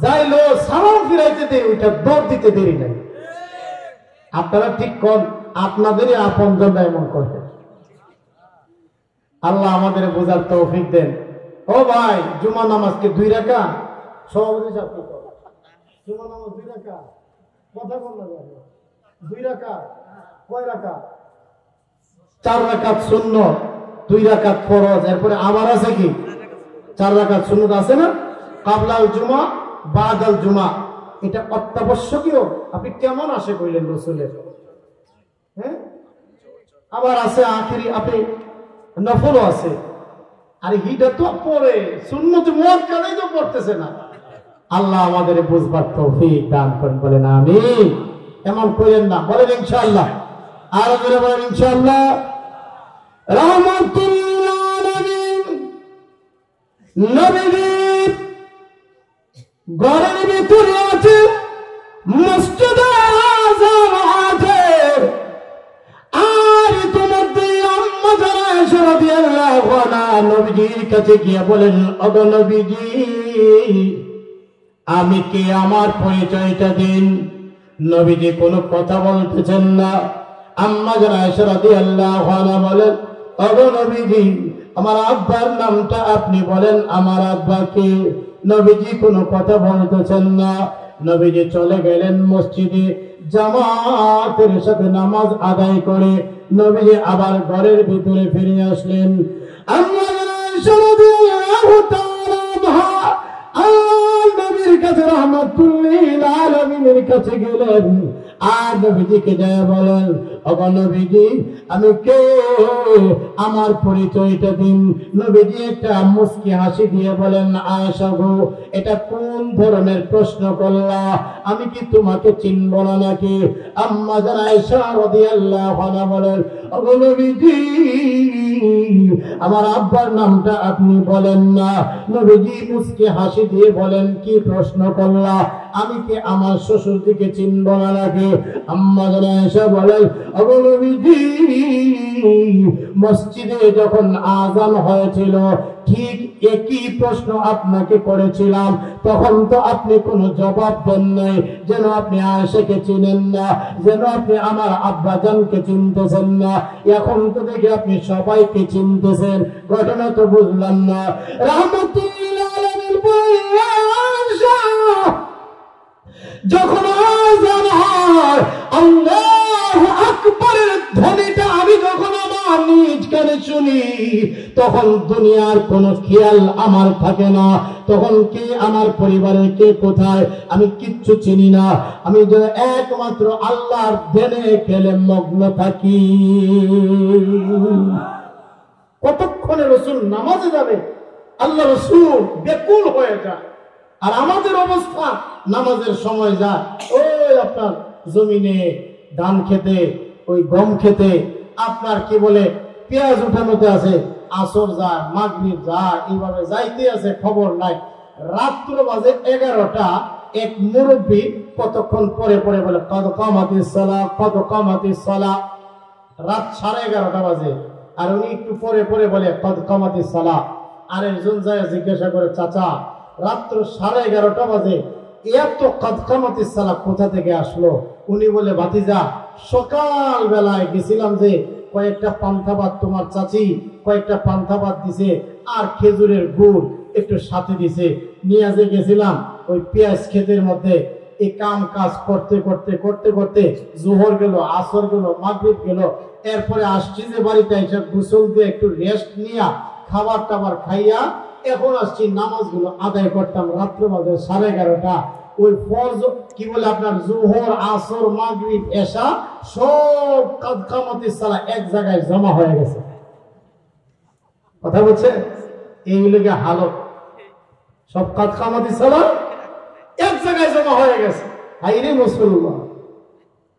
যাইলো সালাম ফিরাইতে দেরি, ওইটা দৌড় দিতে দেরি নাই। আপনারা ঠিক কর, আপনাদেরই আপন জন এমন করে। আল্লাহ আমাদের বোঝার তৌফিক দেন। ও ভাই, জুমা নামাজকে 2 রাকাত, সভাপতি সাহেব কি করে? জুমা নামাজ 2 রাকাত, কথা বল না, 2 রাকাত, কয় রাকাত? 4 রাকাত সুন্নাত, 2 রাকাত ফরজ, এরপরে আবার আছে কি 4 রাকাত সুন্নাত আছে না, কাবলাল জুমা বাদাল জুমা, এটা অত্যাবশ্যকীয়। আপনি কেমন আসে কইলেন রাসূলের? হ্যাঁ, আবার আছে আখিরি, আপনি নফলও আছে। আরে হিটা তো পড়ে, সুন্নত মুআক্কাদাই তো পড়তেছে না। আল্লাহ আমাদের বুঝবার তৌফিক দান করেন, বলেন আমিন। এমন করেন না, বলেন ইনশাআল্লাহ। আর বলেন ইনশাআল্লাহ। রাহমাতুল আলামিন নবী ঘরের ভিতরে আছে, মসজিদে আযান আছে, আর ইতিমধ্যে আম্মা যারা আয়েশা রাদিয়াল্লাহু আনহা নবীজির কাছে গিয়ে বলেন, ওগো নবীজি, আমি কে, আমার পরিচয়টা দিন। নবীজি কোনো কথা বলতেছেন না। আম্মা যারা আয়েশা রাদিয়াল্লাহু আনহা বলেন, ওগো নবীজি, আমার আব্বার নামটা আপনি বলেন, আমার আব্বা কে? নবীজি কোনো কথা বলতেছেন না। নবীজি চলে গেলেন মসজিদে, জামাতের সাথে নামাজ আদায় করে নবীজি আবার ঘরের ভিতরে ফিরে আসলেন। আম্মা আয়েশা রাদিয়াল্লাহু তাআলা আনহা আল্লাহর নবীর কাছে রাহমাতুল লিল আলামিনের কাছে গেলেন, আর নবীজিকে যায় বলেন, ওগো নবীজি, আমি কে, আমার পরিচয়টা দিন। নবীজি একটা মুস্কি হাসি দিয়ে বলেন, আয়েশা গো, এটা কোন ধরনের প্রশ্ন করলা? আমি কি তোমাকে চিনব না নাকি? আম্মা জান আয়েশা রাদিয়াল্লাহু আনহা বলেন, ওগো নবীজি, আমার আব্বার নামটা আপনি বলেন না। নবীজি মুস্কি হাসি দিয়ে বলেন, কি প্রশ্ন করলা? আমি কি আমার শ্বশুর দিকে চিনব না নাকি? আম্মা জান আয়েশা বলেন, মসজিদে যখন আযান হয়েছিল ঠিক একই প্রশ্ন আপনাকে করেছিলাম, তখন তো আপনি কোনো জবাব দেন নাই, যেন আপনি আয়েশাকে চিনেন না, যেন আপনি আমার আব্বাজানকে চিনতেছেন না। এখন তো দেখি আপনি সবাইকে চিনতেছেন, ঘটনা তো বুঝলাম না। রাহমাতুল্লাহ আলাইহির বয়স যখন আযান হয়, আল্লাহু আকবারের ধ্বনিটা আমি যখন আমার নিজ কানে শুনি, তখন দুনিয়ার কোনো খেয়াল আমার থাকে না, তখন কে আমার পরিবারের কে কোথায় আমি কিচ্ছু চিনি না, আমি যে একমাত্র আল্লাহর ধ্যানে খেলে মগ্ন থাকি। কতক্ষণে রাসূল নামাজে যাবে, আল্লাহ রাসূল বেকুল হয়ে যায়, আর আমাদের অবস্থা নামাজের সময় যায় ওই আপনার জমিনে ধান খেতে, ওই গম খেতে, আপনার কি বলে পেঁয়াজ উঠানোতে আছে, আসর যায়, মাগরিব যায়, এইভাবে যাইতে আছে, খবর নাই। রাত্র বাজে 11টা, এক মুরব্বী কতক্ষণ পরে পরে বলে কদ কামাতিস সালাহ, কদ কামাতিস সালাহ। রাত 11:30 বাজে, আর উনি একটু পরে পরে বলে কদ কামাতিস সালাহ। আর একজন যায় জিজ্ঞাসা করে, চাচা রাত্র 11:30 বাজে, এত কদ কামাতিস সালাহ কোথা থেকে আসলো? উনি বলে, ভাতিজা সকাল বেলায় গেছিলাম যে কয়েকটা পান্তা ভাত তোমার চাচি কয়েকটা পান্তা ভাত দিছে, আর খেজুরের গুড় একটু সাথে দিছে, নিয়ে যে গেছিলাম ওই পেঁয়াজ ক্ষেতের মধ্যে। এই কাম কাজ করতে করতে করতে করতে জোহর গেল, আসর গেল, মাগরিব গেল, এরপরে আসছি যে বাড়িতে এসে গোসল দিয়ে একটু রেস্ট নিয়া খাবার টাবার খাইয়া এখন আসছি নামাজগুলো আদায় করতাম। রাত্র বাজে 11:30, ওই ফরজ কি বলে আপনার জোহর, আসর, মাগরিব, এশা সব কদ কামাতিস সালাহ এক জায়গায় জমা হয়ে গেছে। কথা বলছে, এই লোকে হালত সব কদ কামাতিস সালাহ এক জায়গায় জমা হয়ে গেছে। হাই রে মুসলমান,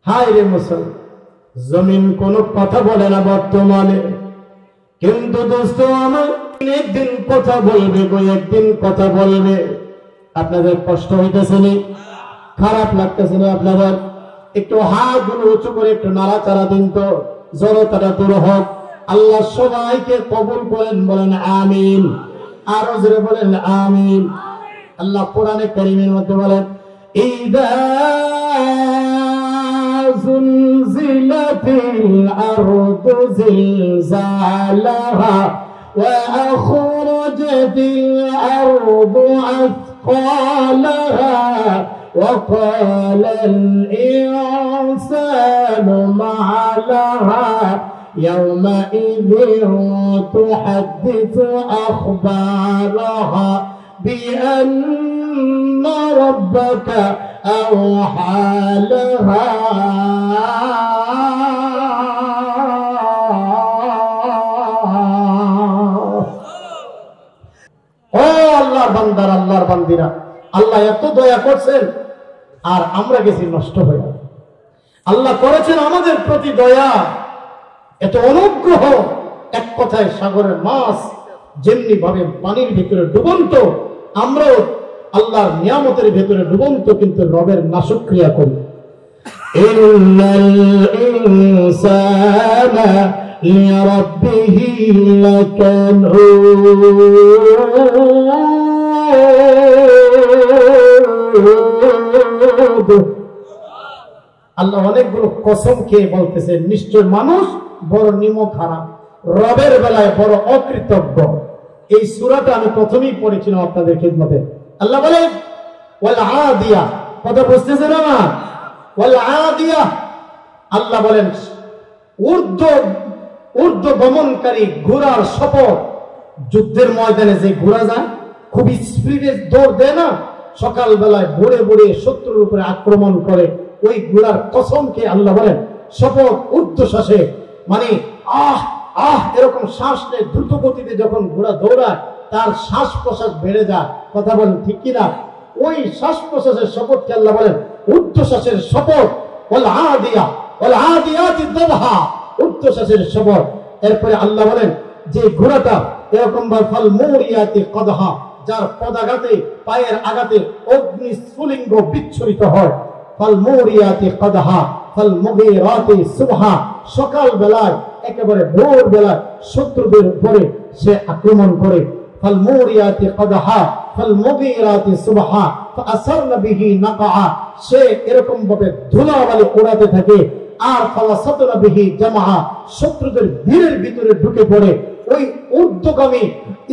হাই রে মুসলমান, জমিন কোনো কথা বলে না বর্তমানে, কিন্তু দোস্ত আমার একদিন কথা বলবে, একদিন কথা বলবে। আপনাদের কষ্ট হইতেছে নি? খারাপ লাগতেছে না আপনাদের? একটু হাতগুলো উঁচু করে একটু নাড়াচাড়া দিন তো, জড়তাটা দূর হোক। আল্লাহ সবাইকে কবুল করেন, বলেন আমিন। আরো জোরে বলেন আমিন। আল্লাহ কোরআনে কারীমের মধ্যে বলেন, ইদা যুলজিলাতিল আরদু জিলজালাহা ওয়া আখরাজাতিল আরদু আথকালাহা ওয়া ক্বালাল ইনসানু মা লাহা ইয়াওমাইযিন তুহাদ্দিসু আখবারাহা بأن ربك أوحى لها আল্লাহর বান্দারা, আল্লাহর বান্দিরা, আল্লাহ এত দয়া করছেন আর আমরা গেছি নষ্ট হয়ে। আল্লাহ করেছেন আমাদের প্রতি দয়া, এত অনুগ্রহ। এক কথায় সাগরের মাছ যেমনি ভাবে পানির ভিতরে ডুবন্ত, আমরাও আল্লাহর নিয়ামতের ভিতরে ডুবন্ত, কিন্তু রবের নাশক্রিয়া করি। ইন্নাল ইনসানা লিরাব্বিহি লাকানুদ। আল্লাহ অনেকগুলো কসম খেয়ে বলতেছে, নিশ্চয় মানুষ বড় নিমক হারাম, রবের বেলায় বড় অকৃতজ্ঞ। এই সূরাটা আমি প্রথমেই পড়েছিলাম আপনাদের খিদমতে। আল্লাহ বলেন ওয়াল আদিয়া, কথা বুঝতেছেন না? ওয়াল আদিয়া, আল্লাহ বলেন ঊর্ধ্ব গমনকারী ঘোড়ার শপথ। যুদ্ধের ময়দানে যে ঘোড়া যায় খুব স্পিডে দৌড় দেয় না, সকাল বেলায় ভোরে ভোরে শত্রুর উপরে আক্রমণ করে, ওই ঘোড়ার কসমকে আল্লাহ বলেন শপথ ঊর্ধ্বশ্বাসে, মানে আহ আহ এরকম শ্বাস নেয়, দ্রুত গতিতে যখন ঘোড়া দৌড়ায় তার শ্বাস প্রশ্বাস বেড়ে যায়। কথা বলেন ঠিক কিনা? ওই শ্বাস প্রশ্বাসের শপথকে আল্লাহ বলেন ঊর্ধ্বশ্বাসের শপথ। ওয়াল আদিয়া ওয়াল আদিয়াতি দাবহা, ঊর্ধ্বশ্বাসের শপথ। এরপরে আল্লাহ বলেন যে ঘোড়াটা এরকম ভাবে ফাল মুরিয়াতি কদহা, যার পদাঘাতে পায়ের আঘাতে অগ্নি স্ফুলিঙ্গ বিচ্ছুরিত হয়। ফাল মুরিয়াতি কদহা, ফালমুগীরাতি সুবহা, সকাল বেলায় একেবারে ভোর বেলায় শত্রুদের উপরে সে আক্রমণ করে। ফালমুরিয়াতি কদহা ফালমুগীরাতি সুবহা ফাআসারনা বিহি নাকআ, সে এরকম ভাবে ধুলাবালি উড়াতে থাকে। আর ফালাসাতনা বিহি জামআ, শত্রুদের ভিড়ের ভিতরে ঢুকে পড়ে। ওই ঊর্ধ্বগামী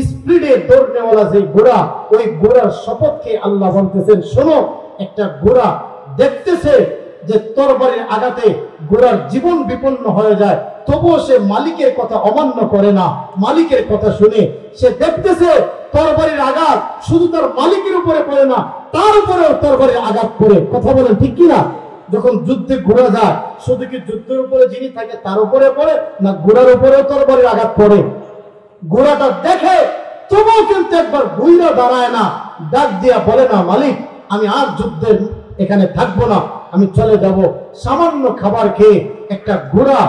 স্পিডে দৌড়নেওয়ালা যে ঘোড়া, ওই ঘোড়ার শপথকে আল্লাহ বলতেছেন, শোনো, একটা ঘোড়া দেখতেছে যে তরবারির আঘাতে ঘোড়ার জীবন বিপন্ন হয়ে যায়, তবুও সে মালিকের কথা অমান্য করে না। মালিকের কথা শুনে সে দেখতেছে তরবারির আঘাত শুধু তার মালিকের উপরে পড়ে না, তার উপরেও তরবারির আঘাত পড়ে। কথা বলেন ঠিক কিনা? যখন যুদ্ধে ঘোড়া যায়, শুধু কি যুদ্ধের উপরে যিনি থাকে তার উপরে পড়ে না, ঘোড়ার উপরেও তরবারির আঘাত পড়ে? ঘোড়াটা দেখে তবুও কিন্তু একবার ঘুরে দাঁড়ায় না, ডাক দিয়া বলে না, মালিক আমি আর যুদ্ধের এখানে থাকবো না, আমি চলে যাব। সামান্য খাবার খেয়ে একটা ঘোড়া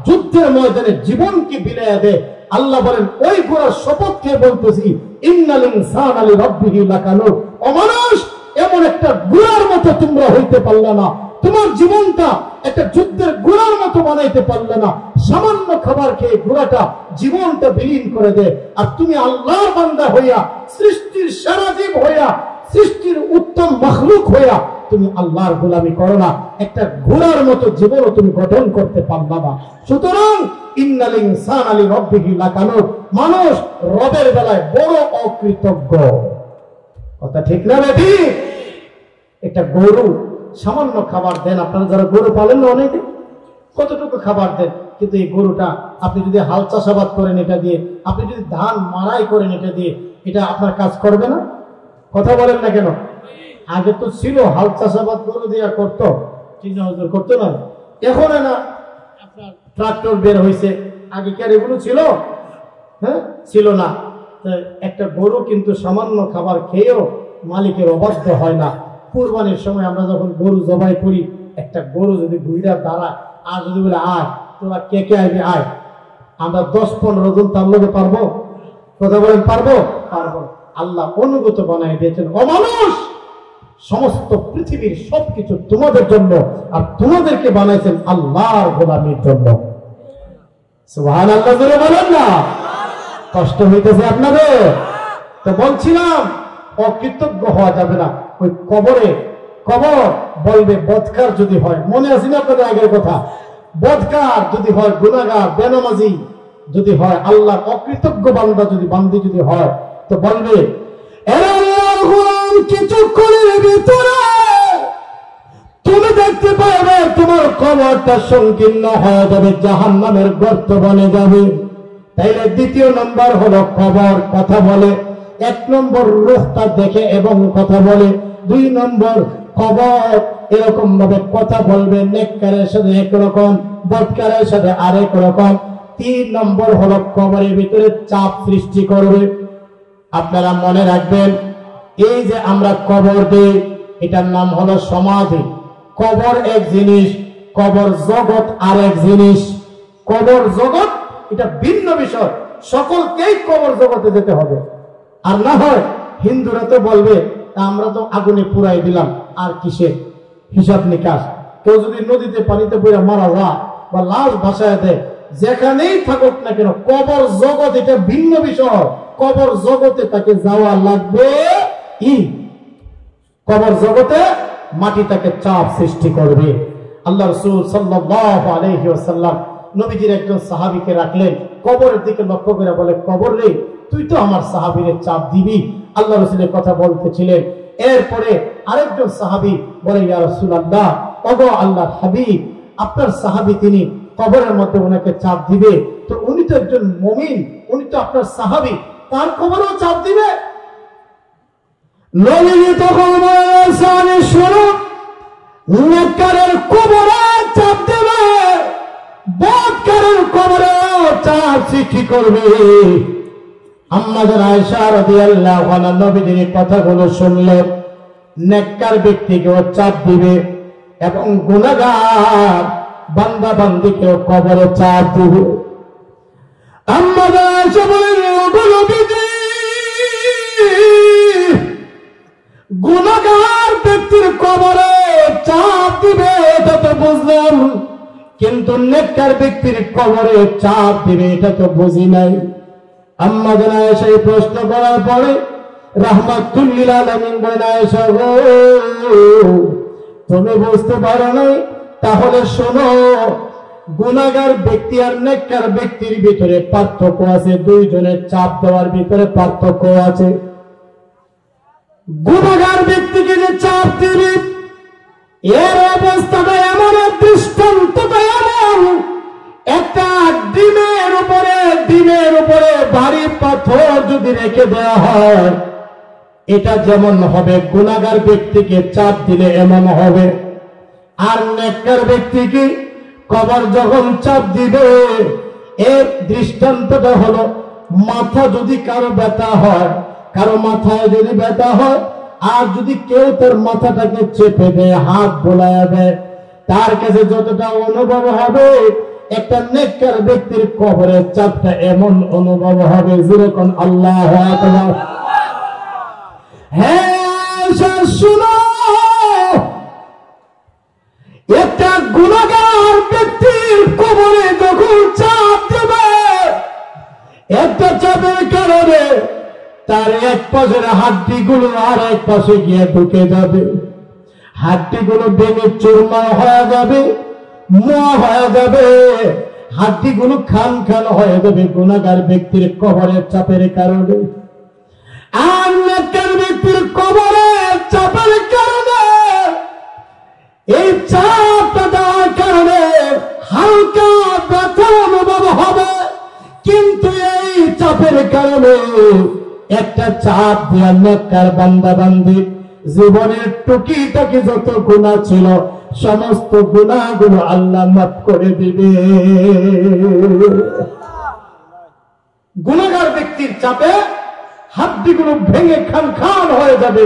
যুদ্ধের ময়দানে জীবনকে বিলাইয়া দেয়। আল্লাহ বলেন, ওই ঘোড়ার শপথ খেয়ে বলতেছি, ইন্নাল ইনসানা লিরাব্বিহি লাকানুর, অমানুষ, এমন একটা ঘোড়ার মতো তোমরা হইতে পারলে না, তোমার জীবনটা একটা যুদ্ধের ঘোড়ার মতো বানাইতে পারলে না। সামান্য খাবার খেয়ে ঘোড়াটা জীবনটা বিলীন করে দেয়। আর তুমি আল্লাহর বান্দা হইয়া, সৃষ্টির সেরা জীব হইয়া, সৃষ্টির উত্তম মাখলুক হইয়া তুমি আল্লাহর গোলামি করো না, একটা ঘোড়ার মতো জীবনও তুমি গঠন করতে পারবা না। সুতরাং ইন্নাল ইনসানা লিরাব্বিহি লাকানুর, মানুষ রবের বেলায় বড় অকৃতজ্ঞ। কথা ঠিক না বেটি? একটা গরু সামান্য খাবার দেন, আপনারা যারা গরু পালেন না অনেকে, কতটুকু খাবার দেন, কিন্তু এই গরুটা আপনি যদি হাল চাষাবাদ করেন এটা দিয়ে, আপনি যদি ধান মাড়াই করেন এটা দিয়ে, এটা আপনার কাজ করবে না? কথা বলেন না কেন? আগে তো ছিল হাল চাষাবাদ গরু দিয়ে করতো, করতো না, এখন না আপনার ট্রাক্টর বের হয়েছে। আগে কি আর এগুলো ছিল? হ্যাঁ, ছিল না। একটা গরু কিন্তু সামান্য খাবার খেয়েও মালিকের অবাধ্য হয় না। কুরবানির সময় আমরা যখন গরু জবাই করি, একটা গরু যদি ঘুরে দাঁড়ায় আর যদি বলে আয় তোরা কে কে আইবি আয়, আমরা 10-15 জন তার লোকে পারবো? কথা বলেন পারবো? পারবো। আল্লাহ অনুগত বানাই দিয়েছেন, অমানুষ, সমস্ত পৃথিবীর সবকিছু তোমাদের জন্য, আর তোমাদেরকে বানাইছেন আল্লাহর গোলামির জন্য। সুবহানাল্লাহ জোরে বলেন না? কষ্ট হইতেছে আপনাদের? তো বলছিলাম অকৃতজ্ঞ হওয়া যাবে না। ওই কবরে, কবর বলবে বদকার যদি হয়, মনে আছে না আপনাদের আগের কথা, বদকার যদি হয়, গুনাহগার বেনামাজি যদি হয়, আল্লাহ অকৃতজ্ঞ বান্দা যদি বান্দি যদি হয়, তো বলবে কিছুক্ষণের ভিতরে তুমি দেখতে পাবে তোমার কবরটা সংকীর্ণ হয়ে যাবে, জাহান্নামের গর্ত বনে যাবে। তাইলে দ্বিতীয় নম্বর হলো কবর কথা বলে। 1 নম্বর রূহটা দেখে এবং কথা বলে। 2 নম্বর কবর এরকম ভাবে কথা বলবে, নেককারের সাথে একরকম, বদকারের সাথে আরেক রকম। 3 নম্বর হলো কবরের ভিতরে চাপ সৃষ্টি করবে। আপনারা মনে রাখবেন, এই যে আমরা কবর দিই, এটার নাম হলো সমাধি। কবর এক জিনিস, কবর জগৎ আর এক জিনিস। কবর জগৎ এটা ভিন্ন বিষয়, সকলকেই কবর জগতে যেতে হবে। আর না হয় হিন্দুরা তো বলবে আমরা তো আগুনে পুরাই দিলাম, আর কিসে হিসাব নিকাশ। কেউ যদি নদীতে পানিতে পড়ে মারা যায় বা লাশ ভাসায় দেয়, যেখানেই থাকুক না কেন, কবর জগৎ এটা ভিন্ন বিষয়। কবর জগতে তাকে যাওয়া লাগবে। কবর জগতে মাটি তাকে চাপ সৃষ্টি করবে। আল্লাহ রাসূল সাল্লাল্লাহু আলাইহি ওয়াসাল্লাম নবীজির একজন সাহাবীকে রাখলেন, কবরের দিকে লক্ষ্য করে বলে, কবর রে তুই তো আমার সাহাবীরে চাপ দিবি। আল্লাহ রাসূলের কথা বলতেছিলেন। এরপরে আরেকজন সাহাবী বলে, ইয়া রাসূলুল্লাহ, ওগো আল্লাহর হাবিব, আপনার সাহাবী তিনি কবরের মধ্যে ওনাকে চাপ দিবে, তো উনি তো একজন মুমিন, উনি তো আপনার সাহাবী, তার কবরেও চাপ দিবে? নবী তখন বলেছেন, শুনুন, নেককারের কবরে চাপ দেবে, বদকারের কবরে চাপ সৃষ্টি করবে। আম্মা জান আয়েশা রাদিয়াল্লাহু আনহা নবীজির কথাগুলো শুনলেন। নেককার ব্যক্তিকেও চাপ দিবে এবং গুনাহগার বান্দা বান্দিকেও কবরে চাপ দিবে। আম্মা জান আয়েশা বলেন, নবীজি গুনাহগার ব্যক্তির কবরে চাপ দিবে, এটা তো বুঝলাম, কিন্তু নেককার ব্যক্তির কবরে চাপ দিবে এটা তো বুঝি নাই। আম্মা জান আয়েশা এই প্রশ্ন করার পরে রাহমাতুল লিল আলামিন বলেন, আয়েশা গো তুমি বুঝতে পারো নাই, তাহলে শোনো, গুনাহগার ব্যক্তি আর নেককার ব্যক্তির ভিতরে পার্থক্য আছে, দুইজনের চাপ দেওয়ার ভিতরে পার্থক্য আছে। গুনাহগার ব্যক্তিকে যে চাপ দিবে এর অবস্থাটা এমন, দৃষ্টান্তটা এমন, একটা ডিমের উপরে ভারী পাথর যদি রেখে দেওয়া হয়, এটা যেমন হবে গুনাহগার ব্যক্তিকে চাপ দিলে এমন হবে। আর নেককার ব্যক্তিকে কবর যখন চাপ দিবে, এর দৃষ্টান্তটা হলো মাথা যদি কারো ব্যথা হয়, কারো মাথায় যদি ব্যথা হয়, আর যদি কেউ তার মাথাটাকে চেপে দেয়, হাত বোলায়া দেয়, তার কাছে যতটা অনুভব হবে, একটা নেককার ব্যক্তির কবরের চাপটা এমন অনুভব হবে যেরকম আল্লাহু আকবার। হ্যাঁ শুনো, একটা গুনাহগার ব্যক্তির কবরে যখন চাপ দেবে, একটা চাপের কারণে তার এক পাশের হাড্ডিগুলো আর এক পাশে গিয়ে ঢুকে যাবে, হাড্ডিগুলো ভেঙে চুরমার হয়ে যাবে, মোয়া হয়ে যাবে, হাড্ডিগুলো খান খান হয়ে যাবে গুনাহগার ব্যক্তির কবরের চাপের কারণে। আর নেককার ব্যক্তির কবরের চাপের কারণে, এই চাপটা দেওয়ার কারণে হালকা ব্যথা অনুভব হবে, কিন্তু এই চাপের কারণে একটা চাপ দিয়া নেককার বান্দা বান্দি জীবনের টুকিটাকি যত গুনাহ ছিল সমস্ত গুনাহগুলো আল্লাহ মাফ করে দিবে। গুনাহগার ব্যক্তির চাপে হাড্ডিগুলো ভেঙে খান খান হয়ে যাবে,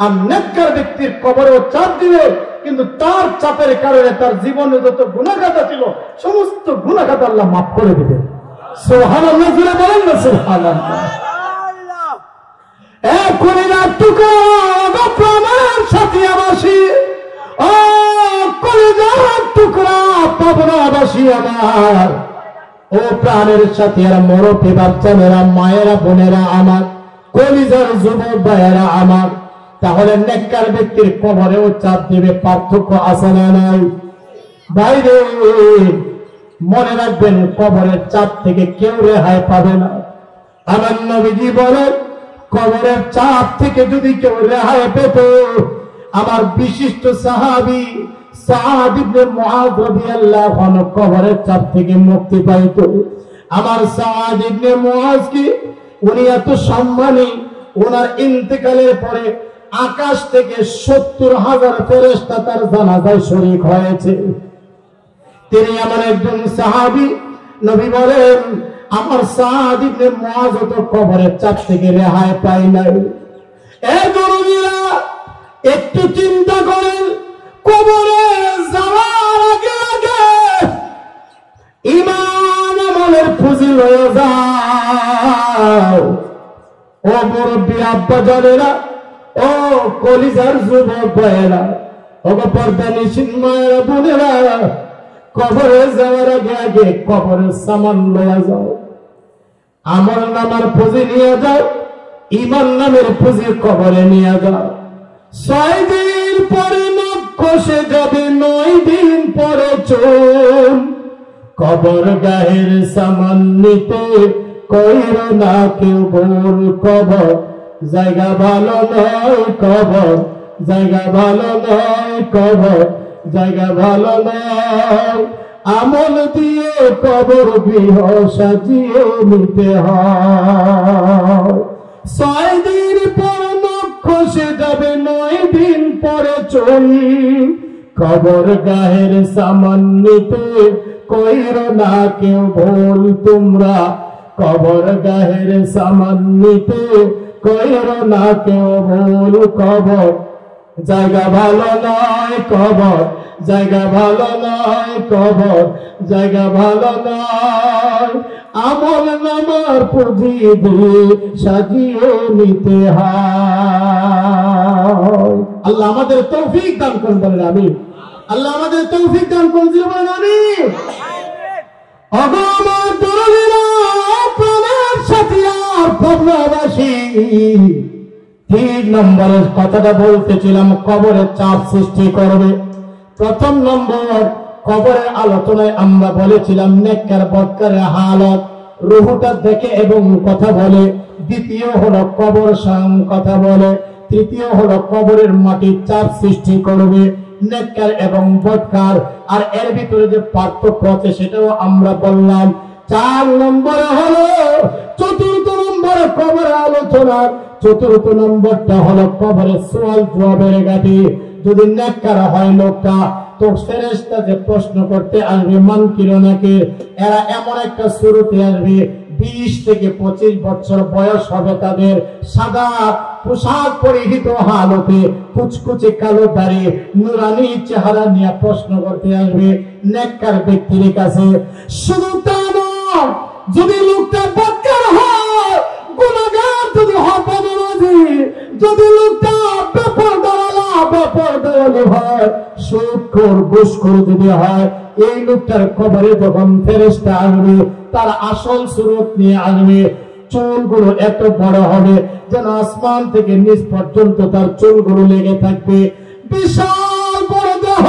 আর নেককার ব্যক্তির কবরেও চাপ দিবে, কিন্তু তার চাপের কারণে তার জীবনে যত গুনাহগাতা ছিল সমস্ত গুনাহগাতা আল্লাহ মাফ করে দিবে। সুবহানাল্লাহ, জোরে বলেন না সুবহানাল্লাহ। কলিজার টুকরা প্রাণের সাথিয়াবাসী, ও কলিজার টুকরা পাবনাবাসী আমার, ও প্রাণের সাথীরা, মুরব্বী বাচ্চারা, মায়েরা, বোনেরা আমার, কলিজার যুবক ভাইয়েরা আমার, তাহলে নেককার ব্যক্তির কবরেও চাপ দিবে, পার্থক্য আছে না নাই? বাইরে মনে রাখবেন, কবরের চাপ থেকে কেউ রেহাই পাবে না। আমার নবীজি বলেন, কবরের চাপ থেকে যদি কেউ রেহাই পেত, আমার বিশিষ্ট সাহাবী সাদ ইবনে মুআয রাদিয়াল্লাহু আনহু কবরের চাপ থেকে মুক্তি পাইত। আমার সাদ ইবনে মুআয কি উনি এত সম্মানী, ওনার ইন্তেকালের পরে আকাশ থেকে 70,000 ফেরেশতা তার জানাজায় শরীক হয়েছে। তিনি এমন একজন সাহাবী, নবী বলেন আমার সাদ ইবনে মুআয তো কবরের চাপ থেকে রেহাই পায় নাই। এই দুনিয়া একটু চিন্তা করেন, কবরে যাওয়ার আগে আগে ঈমান আমলের পুঁজি হয়ে যাও। ও মুরব্বী আব্বা জানেরা, ও কলিজার যুবক ভাইয়েরা, ও পর্দানিশীন মায়েরা, বোনেরা, কবরে যাওয়ার আগে আগে কবরের সামান লয়া যাও, আমল নামার পুঁজি নিয়ে যাও, ঈমান নামের পুঁজি কবরে নিয়ে যাও। 6 দিন পরে নখ খসে যাবে, 9 দিন পরে চুল, কবর গায়ের সামান নিতে কইর না কেউ ভুল। কবর জায়গা ভালো নয়, কবর জায়গা ভালো নয়, কবর জায়গা ভালো নয়, আমল দিয়ে কবর গৃহ সাজিয়ে নিতে হয়। 6 দিন পর নখ খসে যাবে, 9 দিন পরে চুল, কবর গায়ের সামান নিতে কইর না কেউ ভুল। তোমরা কবর গায়ের সামান নিতে কইর না কেউ ভুল। কবর জায়গা ভালো নয়, কবর জায়গা ভালো নয়, কবর জায়গা ভালো নয়, আমল নামার পুঁজি দিয়ে সাজিয়ে নিতে হয়। আল্লাহ আমাদের তৌফিক দান করুন, বলেন আমিন। আল্লাহ আমাদের তৌফিক দান করুন, বলেন আমিন। আমার দরদিরা, প্রাণের সাথীরা, কবরবাসী, 3 নম্বরের কথাটা বলতেছিলাম, কবরের চাপ সৃষ্টি করবে। প্রথম নম্বর, কবরের আলোচনায় আমরা বলেছিলাম নেককার বদকারের হালত, রূহটা দেখে এবং কথা বলে। দ্বিতীয় হলো কবর স্বয়ং কথা বলে। তৃতীয় হলো কবরের মাটির চাপ সৃষ্টি করবে নেককার এবং বদকার। আর এর ভিতরে যে পার্থক্য আছে সেটাও আমরা বললাম। 4 নম্বরে হলো, চতুর্থ নম্বরে কবরের আলোচনা। চতুর্থ নম্বরটা হলো কবরের সওয়াল জবাবের গাড়ি। যদি নেককার হয় লোকটা, তো ফেরেশতা যে প্রশ্ন করতে আসবে মুনকির নাকির, এরা এমন একটা শুরুতে আসবে, 20 থেকে 25 বছর বয়স হবে তাদের, সাদা পোশাক পরিহিত হালতে, কুচকুচে কালো দাড়ি, নুরানি চেহারা নিয়ে প্রশ্ন করতে আসবে নেককার ব্যক্তির কাছে। শুধু তা নয়, যদি লোকটা বদকার হয়, গুনাহগার যদি হয়, বদনজী, যদি লোকটা বেপরদাওয়ালি হয়, সুদখোর ঘুষখোর যদি হয়, এই লোকটার কবরে যখন ফেরেশতা আসবে, তার আসল সুরত নিয়ে আসবে। চুলগুলো এত বড় হবে যেন আসমান থেকে নিচ পর্যন্ত তার চুলগুলো লেগে থাকবে। বিশাল বড় দেহ।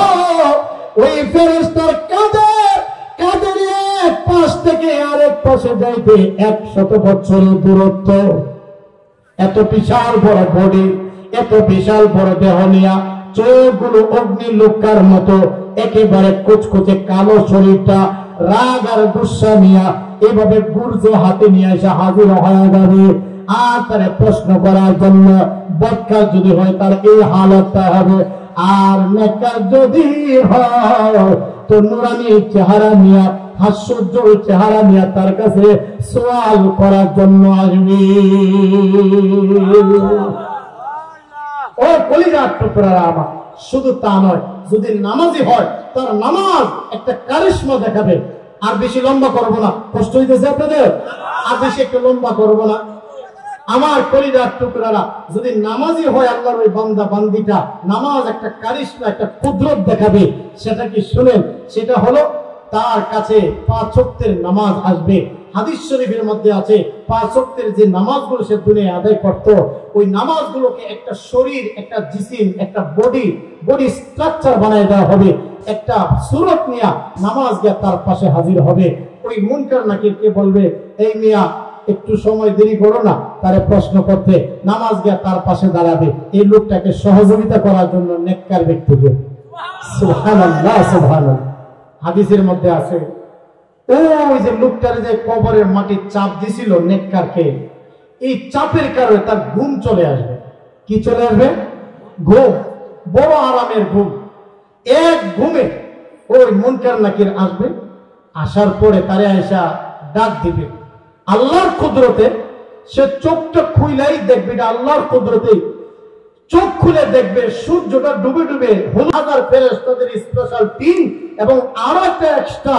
ওই ফেরেশতার কাঁধের এক পাশ থেকে আরেক পাশে যাইতে 100 বছরের দূরত্ব। এত বিশাল বড় বডি, এত বিশাল বড় দেহ নিয়া, চোখগুলো অগ্নি লোকার মতো, একেবারে কুচকুচে কালো শরীরটা, রাগ আর গুসা নিয়া এভাবে গুর্জ হাতে নিয়ে এসে হাজির হয়ে যাবে। আর তার প্রশ্ন করার জন্য বদকার যদি হয় তার এই হালতটা হবে। আর নেককার যদি হয় তো নুরানি চেহারা নিয়ে, হাস্যোজ্জ্বল চেহারা নিয়ে তার কাছে সওয়াল করার জন্য আসবে। ও কলিজার টুকরারা আমার, শুধু তা নয়, যদি নামাজি হয় তার নামাজ একটা কারিশমা দেখাবে। আর বেশি লম্বা করবো না, কষ্ট হইতেছে আপনাদের, আর বেশি একটু লম্বা করবো না। আমার কলিজার টুকরারা, যদি নামাজি হয় আল্লাহর ওই বান্দা বান্দিটা, নামাজ একটা কারিশমা, একটা কুদরত দেখাবে। সেটা কি শুনেন? সেটা হলো তার কাছে 5 ওয়াক্তের নামাজ আসবে। হাদিস শরীফের মধ্যে আছে 5 ওয়াক্তের যে নামাজগুলো সে দুনিয়ায় আদায় করত, ওই নামাজগুলোকে একটা শরীর, একটা জিসিম, একটা বডি স্ট্রাকচার বানায় দেওয়া হবে। একটা সুরত নিয়ে নামাজ গিয়ে তার পাশে হাজির হবে। ওই মুনকার নাকিরকে বলবে, এই মিয়া একটু সময় দেরি করো না, তারে প্রশ্ন করতে। নামাজ গিয়ে তার পাশে দাঁড়াবে এই লোকটাকে সহযোগিতা করার জন্য নেককার ব্যক্তিকে। সুবহানাল্লাহ, সুবহানাল্লাহ। হাদিসের মধ্যে আছে, ওই যে লোকটার যে কবরের মাটির চাপ দিছিল নেককারকে, এই চাপের কারণে তার ঘুম চলে আসবে। কি চলে আসবে? ঘুম, বড় আরামের ঘুম। এক ঘুমে ওই মুনকার নাকির আসবে। আসার পরে তারে আয়েশা ডাক দিবে আল্লাহর কুদরতে। সে চোখটা খুইলাই দেখবে, এটা আল্লাহর কুদরতে। চোখ খুলে দেখবে সূর্যটা ডুবে ডুবে 1000 ফেরেশতাদের স্পেশাল টিম এবং আরো একটা এক্সট্রা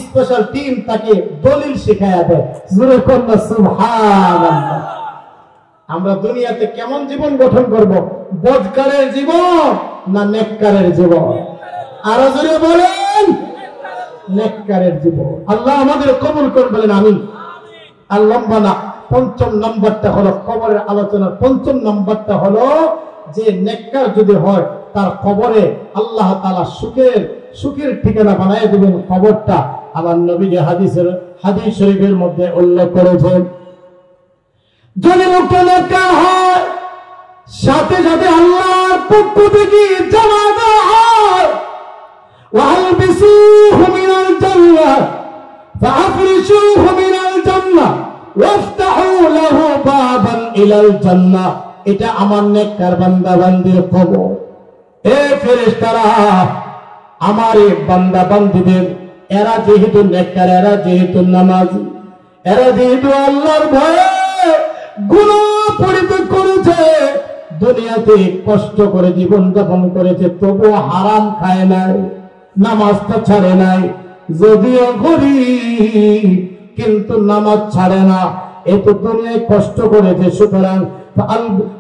স্পেশাল টিম তাকে দলিল শিখায়া দেয়। জোরে কন্যা সুবহানাল্লাহ। আমরা দুনিয়াতে কেমন জীবন গঠন করব? বদকারের জীবন না নেককারের জীবন? আরো জোরে বলেন, নেককারের জীবন। আল্লাহ আমাদের কবুল করুন, বলেন আমিন। আর লম্বা না, 5ম নম্বরটা হলো কবরের আলোচনার 5ম নম্বরটা হলো যে নেককার যদি হয় তার কবরে আল্লাহ তাআলা সুখের ঠিকানা বানায় দিবেন কবরটা। আমার নবী যে হাদিস শরীফের মধ্যে উল্লেখ করেছেন, যদি লোকটা নেককার হয় সাথে সাথে আল্লাহর পক্ষ থেকে জানাজা হয়, ওয়ালবিসুহু মিনাল জান্নাহ ফাআফরিশুহু মিনাল জান্নাহ ওয়াফতাহু লাহু বাবান ইলাল জান্নাহ। এটা আমার নেককার বান্দা বান্দির কবর। এ ফেরেশতারা, আমার এই বান্দা বান্দিদের, এরা যেহেতু নেককার, এরা যেহেতু নামাজি, এরা যেহেতু আল্লাহর ভয়ে গুনাহ পরিত্যাগ করেছে, দুনিয়াতে কষ্ট করে জীবন যাপন করেছে, তবুও হারাম খায় নাই, নামাজটা ছাড়ে নাই। যদিও গরীব কিন্তু নামাজ ছাড়ে না। এত দুনিয়ায় কষ্ট করেছে, সুতরাং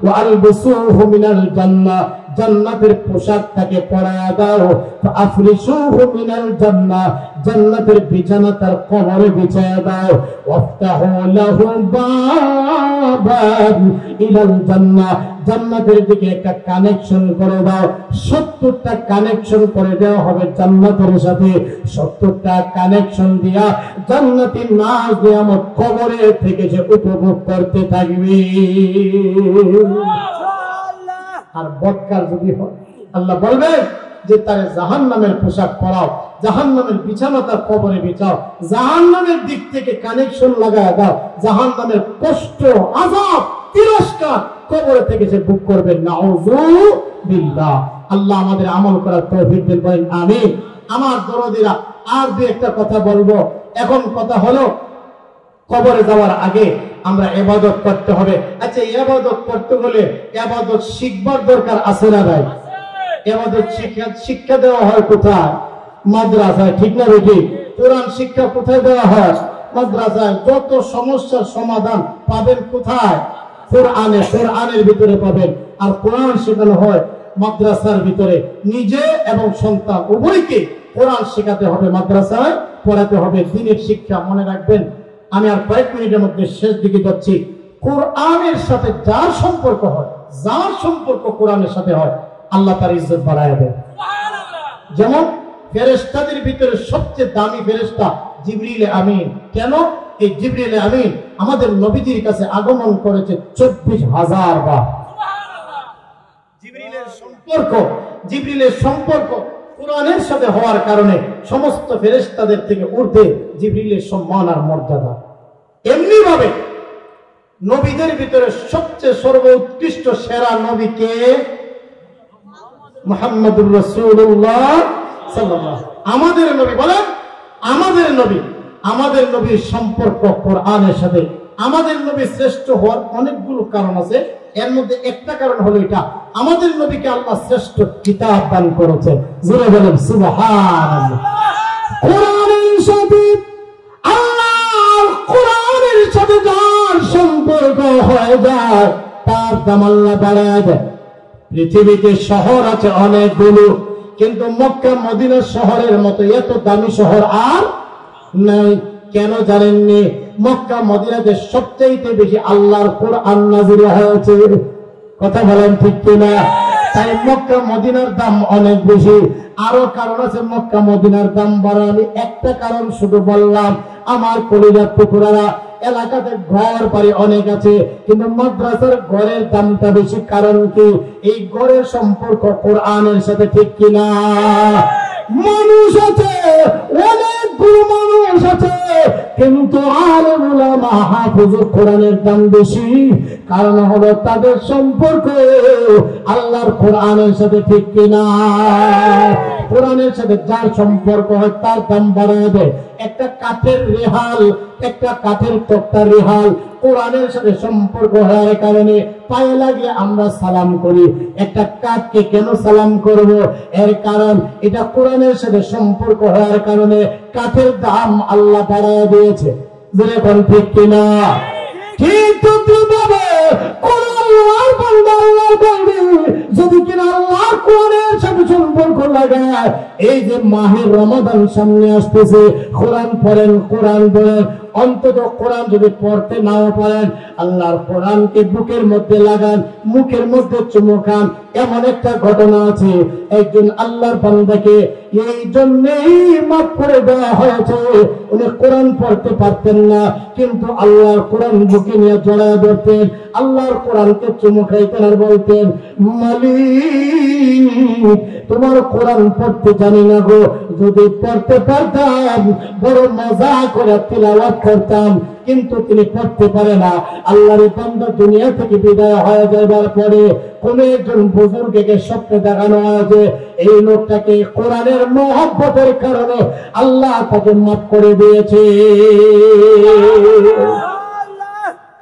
ওয়ালবিসুহু মিনাল জান্নাহ, জান্নাতের পোশাকটাকে পরায়া দাও, আফরিশুহু মিনাল জান্নাহ, জান্নাতের বিছানা তার কবরে বিছায়া দাও, ওয়াফতাহু লাহু বাবান ইলাল জান্নাহ, জান্নাতের দিকে একটা কানেকশন করে দাও। 70টা কানেকশন করে দেওয়া হবে জান্নাতের সাথে। 70টা কানেকশন দিয়া জান্নাতি নাজ নিয়ামত কবরে থেকে সে উপভোগ করতে থাকবে। আর বদকার যদি হয়, আল্লাহ বলবে যে তার জাহান্নামের পোশাক পরাও, জাহান্নামের বিছানা তার কবরে বিছাও, জাহান্নামের দিক থেকে কানেকশন লাগায় দাও, জাহান্নামের কষ্ট, আযাব, তিরস্কার কবরে থেকে সে ভোগ করবে। নাউযুবিল্লাহ। আল্লাহ আমাদের আমল করার তৌফিক দেন, বলেন আমিন। আমার দরদিরা, আর দুই একটা কথা বলবো। এখন কথা হলো, কবরে যাওয়ার আগে আমরা ইবাদত করতে হবে। আচ্ছা, ইবাদত করতে হলে ইবাদত শিখবার দরকার আছে না ভাই? ইবাদত শিক্ষা দেওয়া হয় কোথায়? মাদ্রাসায়, ঠিক না বেটি? কোরআন শিক্ষা কোথায় দেওয়া হয়? মাদ্রাসায়। যত সমস্যার সমাধান পাবেন কোথায়? কোরআনে, কোরআনের ভিতরে পাবেন। আর কোরআন শেখানো হয় মাদ্রাসার ভিতরে। নিজে এবং সন্তান উভয়কে কোরআন শেখাতে হবে, মাদ্রাসায় পড়াতে হবে দ্বীনের শিক্ষা। মনে রাখবেন, আমি আর কয়েক মিনিটের মধ্যে শেষ দিকে যাচ্ছি। কোরআনের সাথে যার সম্পর্ক হয়, যার সম্পর্ক কোরআনের সাথে হয়, আল্লাহ তার ইজ্জত বাড়ায় দেয়। যেমন ফেরেশতাদের ভিতরে সবচেয়ে দামি ফেরেশতা জিবরিল আমিন। কেন? এই জিবরিল আমিন আমাদের নবীজির কাছে আগমন করেছে 24,000 বার। জিবরিলের সম্পর্ক কোরআনের সাথে হওয়ার কারণে সমস্ত ফেরেশতাদের থেকে ঊর্ধ্বে জিবরিলের সম্মান আর মর্যাদা। এমনি ভাবে নবীদের ভিতরে সবচেয়ে সর্বোৎকৃষ্ট সেরা নবী কে? মুহাম্মদুর রাসূলুল্লাহ সাল্লাল্লাহু আলাইহি ওয়াসাল্লাম। আমাদের নবী বলেন, আমাদের নবীর সম্পর্ক কোরআনের সাথে। আমাদের নবী শ্রেষ্ঠ হওয়ার অনেকগুলো কারণ আছে, এর মধ্যে একটা কারণ হলো এটা, আমাদের নবীকে আল্লাহ শ্রেষ্ঠ কিতাব দান করেছেন। জোরে বলেন সুবহানাল্লাহ। কোরআনের সাথে, আল্লাহর কোরআনের সাথে যার সম্পর্ক হয়ে যায়, তার দাম আল্লাহ বাড়ায় দেয়। পৃথিবীতে শহর আছে অনেকগুলো, কিন্তু মক্কা মদিনা শহরের মতো এত দামি শহর আর নাই। কেন জানেননি? মক্কা মদিনাতে সবচাইতে বেশি আল্লাহর কোরআন নাযিল হয়েছে। কথা বলেন ঠিক কিনা? তাই মক্কা মদিনার দাম অনেক বেশি। আরো কারণ আছে মক্কা মদিনার দাম বাড়ার। আমি একটা কারণ শুধু বললাম। আমার কলিজার টুকরারা, এলাকাতে ঘর বাড়ি অনেক আছে, কিন্তু মাদ্রাসার ঘরের দামটা বেশি। কারণ কি? এই ঘরের সম্পর্ক কোরআনের সাথে, ঠিক কিনা? মানুষ আছে, অনেকগুলো মানুষ আছে, কিন্তু আলেম উলামা হাফেজ কোরআনের দাম বেশি। কারণ হলো তাদের সম্পর্ক আল্লাহর কোরআনের সাথে, ঠিক কিনা? কোরআনের সাথে যার সম্পর্ক হয় তার দাম বাড়ায় দেয়। একটা কাঠের রেহাল, একটা কাঠের তক্তার রেহাল কোরআনের সাথে সম্পর্ক হওয়ার কারণে পায়ে লাগলে আমরা সালাম করি। একটা কাঠকে কেন সালাম করব? এর কারণ এটা কোরআনের সাথে সম্পর্ক হওয়ার কারণে কাঠের দাম আল্লাহ বাড়ায় দিয়েছে। যেরকম, ঠিক কিনা? ঠিক তদ্রুপভাবে আল্লাহর বান্দা, আল্লাহর বান্দি যদি কিনা আল্লাহর কোরআনের সাথে সম্পর্ক লাগায়, এই যে মাহে রমাদান সামনে আসতেছে, কোরআন পড়েন, কোরআন বলেন। অন্তত কোরআন যদি পড়তে নাও পারেন, আল্লাহর কোরআনকে বুকের মধ্যে লাগান, মুখের মধ্যে চুমু খান। এমন একটা ঘটনা আছে, একজন আল্লাহর বান্দাকে এই জন্যই মাফ করে দেওয়া হয়েছে। উনি কোরআন পড়তে পারতেন না, কিন্তু আল্লাহর কোরআন বুকে নিয়ে জড়ায় ধরতেন, আল্লাহর কোরআনকে চুমু খাইতেন আর বলতেন, মালিক তোমার কোরআন পড়তে জানি না গো, যদি পড়তে পারতাম বড় মজা করে তিলাওয়াত করতাম। কিন্তু তিনি পড়তে পারে না। আল্লাহর বান্দা দুনিয়া থেকে বিদায় হয়ে যাবার পরে কোন একজন বুজুর্গকে স্বপ্নে দেখানো হয় যে এই লোকটাকে কোরআনের মহব্বতের কারণে আল্লাহ তাকে মাফ করে দিয়েছে।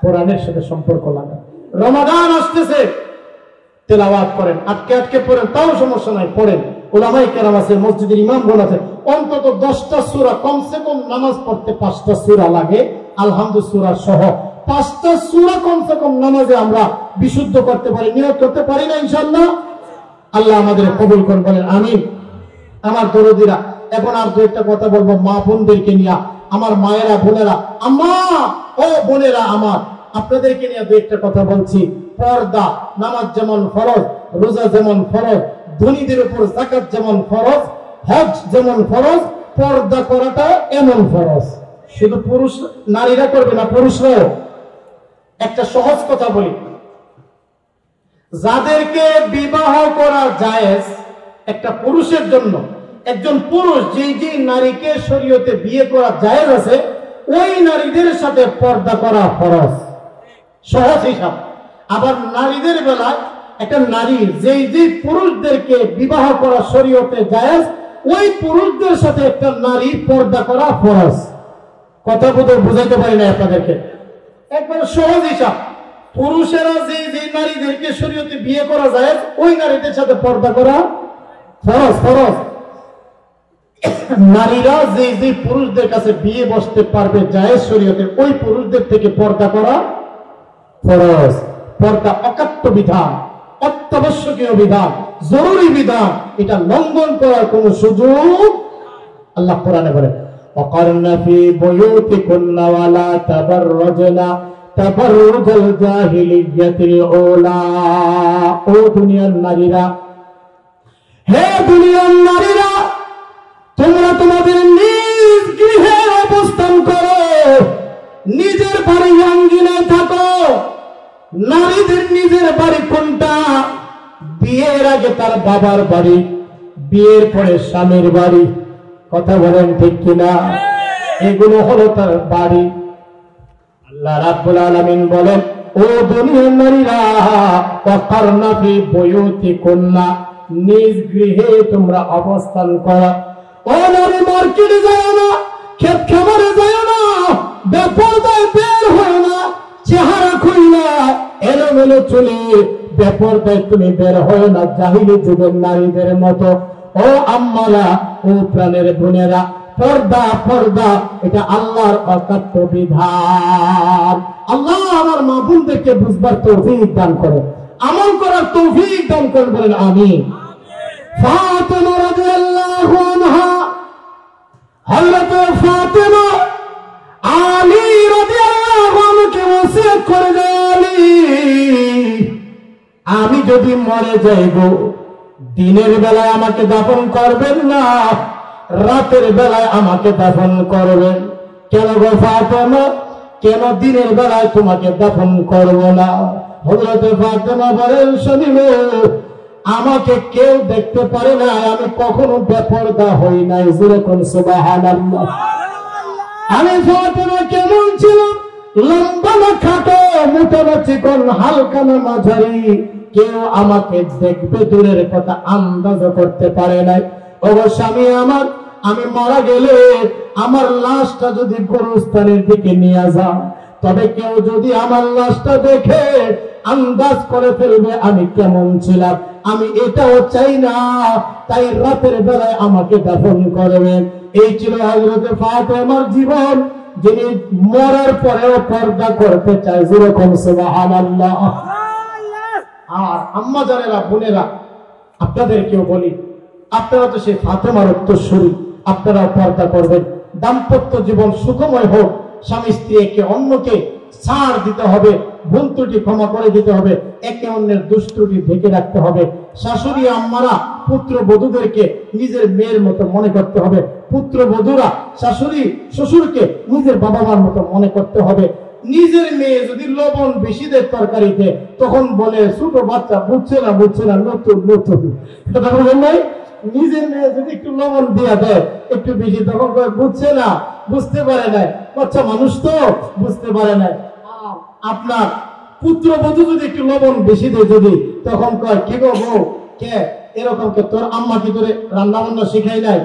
কোরআনের সাথে সম্পর্ক লাগা। রমাদান আসতেছে, তেলাওয়াত করেন, আটকে আটকে পড়েন, তাও সমস্যা নাই, পড়েন। উলামায়ে কেরাম আছে, মসজিদের ইমামগণ আছে, অন্তত 10টা সূরা, কমসে কম নামাজ পড়তে 5টা সূরা লাগে, আলহামদুলিল্লাহ সূরা সহ 5টা সূরা কমসে কম নামাজে আমরা বিশুদ্ধ করতে পারি, নিয়ত করতে পারি না ইনশাআল্লাহ? আল্লাহ আমাদের কবুল করুন, বলেন আমিন। আমার দরদিরা, এখন আর দু একটা কথা বলবো মা বোনদেরকে নিয়ে। আমার মায়েরা, বোনেরা, আম্মা ও বোনেরা আমার, আপনাদেরকে নিয়ে দু একটা কথা বলছি। পর্দা, নামাজ যেমন ফরজ, রোজা যেমন ফরজ, ধনীদের উপর যাকাত যেমন ফরজ, হজ যেমন ফরজ, পর্দা করাটা এমন ফরজ। শুধু পুরুষ নারীরা করবে না, পুরুষরাও। একটা সহজ কথা বলি, যাদেরকে বিবাহ করা জায়েজ একটা পুরুষের জন্য, একজন পুরুষ যে নারীকে শরীয়তে বিয়ে করা জায়েজ আছে, ওই নারীদের সাথে পর্দা করা ফরজ, সহজ হিসাব। আবার নারীদের বেলায় একটা নারী যে পুরুষদেরকে বিবাহ করা শরীয়তে জায়েজ, ওই পুরুষদের সাথে একটা নারী পর্দা করা ফরজ। কথা বোধহয় বুঝাইতে পারি না আপনাদেরকে, একবার সহজ হিসাব। পুরুষেরা যে নারীদেরকে শরীয়তে বিয়ে করা যায়, ওই নারীদের সাথে পর্দা করা ফরজ ফরজ। নারীরা যে পুরুষদের কাছে বিয়ে বসতে পারবে জায়েজ শরীয়তে, ওই পুরুষদের থেকে পর্দা করা ফরজ। পর্দা অকাট্য বিধান, অত্যাবশ্যকীয় বিধান, জরুরি বিধান, এটা লঙ্ঘন করার কোন সুযোগ আল্লাহ কোরআনে বলেন, ওয়াকারনা ফি বুয়ুতিকুন্না ওয়ালা তাবাররাজনা তাবাররুজাল জাহিলিয়াতিল উলা। ও দুনিয়ার নারীরা, হে দুনিয়ার নারীরা, তোমরা তোমাদের নিজ গৃহে অবস্থান করো, নিজের বাড়ি আঙ্গিনায় থাকো। নারীদের নিজের বাড়ি কোনটা? বিয়ের আগে তার বাবার বাড়ি, বিয়ের পরে স্বামীর বাড়ি। কথা বলেন ঠিক কিনা? এগুলো হলো তার বাড়ি। আল্লাহ রাব্বুল আলামিন বলেন, ও দুনিয়ার নারীরা, ওয়াকারনা ফি বুয়ুতিকুন্না, নিজ গৃহে তোমরা অবস্থান করো। ও নারী, মার্কেটে যায় না, ক্ষেত খামারে যায় না, বেপরদায় বের হয় না, চেহারা খুইলা এলোমেলো চুলে বেপরদায় তুমি বের হয় না জাহিলি যুগের নারীদের মতো। ও আম্মারা, ও প্রাণের বোনেরা, পর্দা পর্দা এটা আল্লাহর অকাট্য বিধান। আল্লাহ আমার মা বোনদেরকে বুঝবার তৌফিক দান করে, আমল করার তৌফিক দান করে, বলেন আমিন। ফাতেমা রাদিয়াল্লাহু আনহা, হযরত ফাতেমা আলী রাদিয়াল্লাহু আনহুকে ওসিয়ত করে দেন, আলী, আমি যদি মরে যাইব, দিনের বেলায় আমাকে দাফন করবেন না, রাতের বেলায় আমাকে দাফন করবেন। কেন গো ফাতেমা, কেন দিনের বেলায় তোমাকে দাফন করব না? হযরত ফাতেমা বলেন, শুনিলে আমাকে কেউ দেখতে পারে না, আমি কখনো বেপরদা হই নাই। যেরকম সুবহানাল্লাহ। আমি ফাতেমা কেমন ছিলাম? লম্বা না খাটো, মোটা না চিকন, হালকা না মাঝারি, কেউ আমাকে দেখবে দূরের কথা আন্দাজ করতে পারে নাই। ও স্বামী আমার, আমি মারা গেলে আমার লাশটা যদি গোরস্থানের দিকে নিয়ে যাও, তবে কেউ যদি আমার লাশটা দেখে আন্দাজ করে ফেলবে আমি কেমন ছিলাম। আমি এটাও চাই না, তাই রাতের বেলায় আমাকে দাফন করবেন। এই ছিল হযরত ফাতেমার জীবন, যিনি মরার পরেও পর্দা করতে চায়। যেরকম সুবহানাল্লাহ। আর আম্মা জানেরা, বোনেরা, আপনাদেরকেও বলি, আপনারা তো সেই ফাতেমার উত্তরসূরি, আপনারা পর্দা করবেন। দাম্পত্য জীবন সুখময় হোক, স্বামী স্ত্রী একে অন্যকে ছাড় দিতে হবে, ভুল ত্রুটি ক্ষমা করে দিতে হবে, একে অন্যের দুষ্টুটি ঢেকে রাখতে হবে। শাশুড়ি আম্মারা পুত্র বধূদেরকে নিজের মেয়ের মতো মনে করতে হবে, পুত্র বধূরা শাশুড়ি শ্বশুরকে নিজের বাবা মার মতো মনে করতে হবে। নিজের মেয়ে যদি লবণ বেশি দেয় তরকারিতে, তখন বলে ছোট বাচ্চা বুঝছে না নতুন নতুন। কথা বলেন নাই? নিজের মেয়ে যদি একটু লবণ দিয়ে দেয় একটু বেশি, তখন বুঝছে না, বুঝতে পারে না, বাচ্চা মানুষ তো বুঝতে পারে না। আপনার পুত্র বধূ যদি একটু লবণ বেশি দেয় যদি, তখন কয় কি গো বউ, কে এরকম কে, তোর আম্মা কি তোরে রান্না বান্না শিখাই নাই?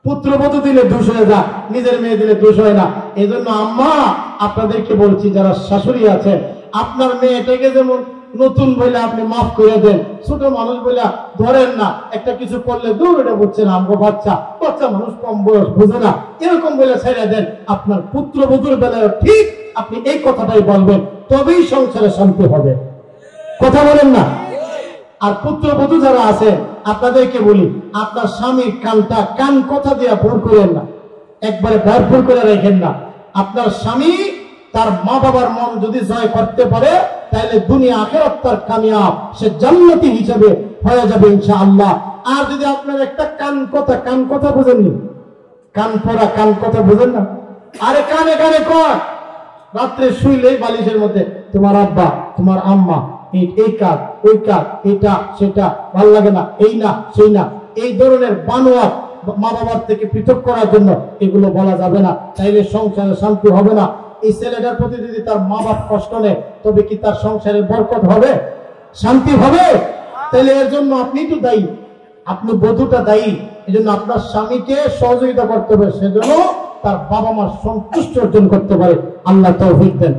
পুত্র বধূ দিলে দোষ হয়ে যা, নিজের মেয়ে দিলে দোষ হয় না। এই জন্য আম্মা আপনাদেরকে বলছি, যারা শাশুড়ি আছেন, আপনার মেয়েটাকে যেমন নতুন বলে আপনি মাফ করে দেন, ছোট মানুষ বলে ধরেন না, একটা কিছু করলে দূর এটা বুঝছে না, আমগো বাচ্চা মানুষ কম বয়স বুঝে না, এরকম বলে ছেড়ে দেন। আপনার পুত্র বধূর বেলায় ঠিক আপনি এই কথাটাই বলবেন, তবেই সংসারে শান্তি হবে। কথা বলেন না? আর পুত্রবধূ যারা আছে আপনাদেরকে বলি, আপনার স্বামীর কানটা কান কথা দিয়ে ভুল করেন না, একবারে ভরপুর করে রাখেন না। আপনার স্বামী তার মা বাবার মন যদি জয় করতে পারে তাহলে দুনিয়া আখিরাত তার কামিয়াব, সে জান্নাতি হিসেবে হয়ে যাবে ইনশাআল্লাহ। আর যদি আপনার একটা কান কথা বুঝেননি, কান পড়া কান কথা বুঝেন না, আরে কানে কানে কর, রাত্রে শুইলেই বালিশের মধ্যে তোমার আব্বা তোমার আম্মা এই কাজ ওই কাজ এটা সেটা ভাল লাগে না, এই না সেই না, এই ধরনের বানোয়াট মা বাবার থেকে পৃথক করার জন্য এগুলো বলা যাবে না, তাইলে সংসারে শান্তি হবে না। এই ছেলেটার প্রতি যদি তার মা বাপ কষ্ট নেয় তবে কি তার সংসারের বরকত হবে, শান্তি হবে? তাহলে এর জন্য আপনি তো দায়ী, আপনি বধূটা দায়ী। এই জন্য আপনার স্বামীকে সহযোগিতা করতে হবে, সেজন্য তার বাবা মার সন্তুষ্ট অর্জন করতে পারে। আল্লাহ তৌফিক দেন।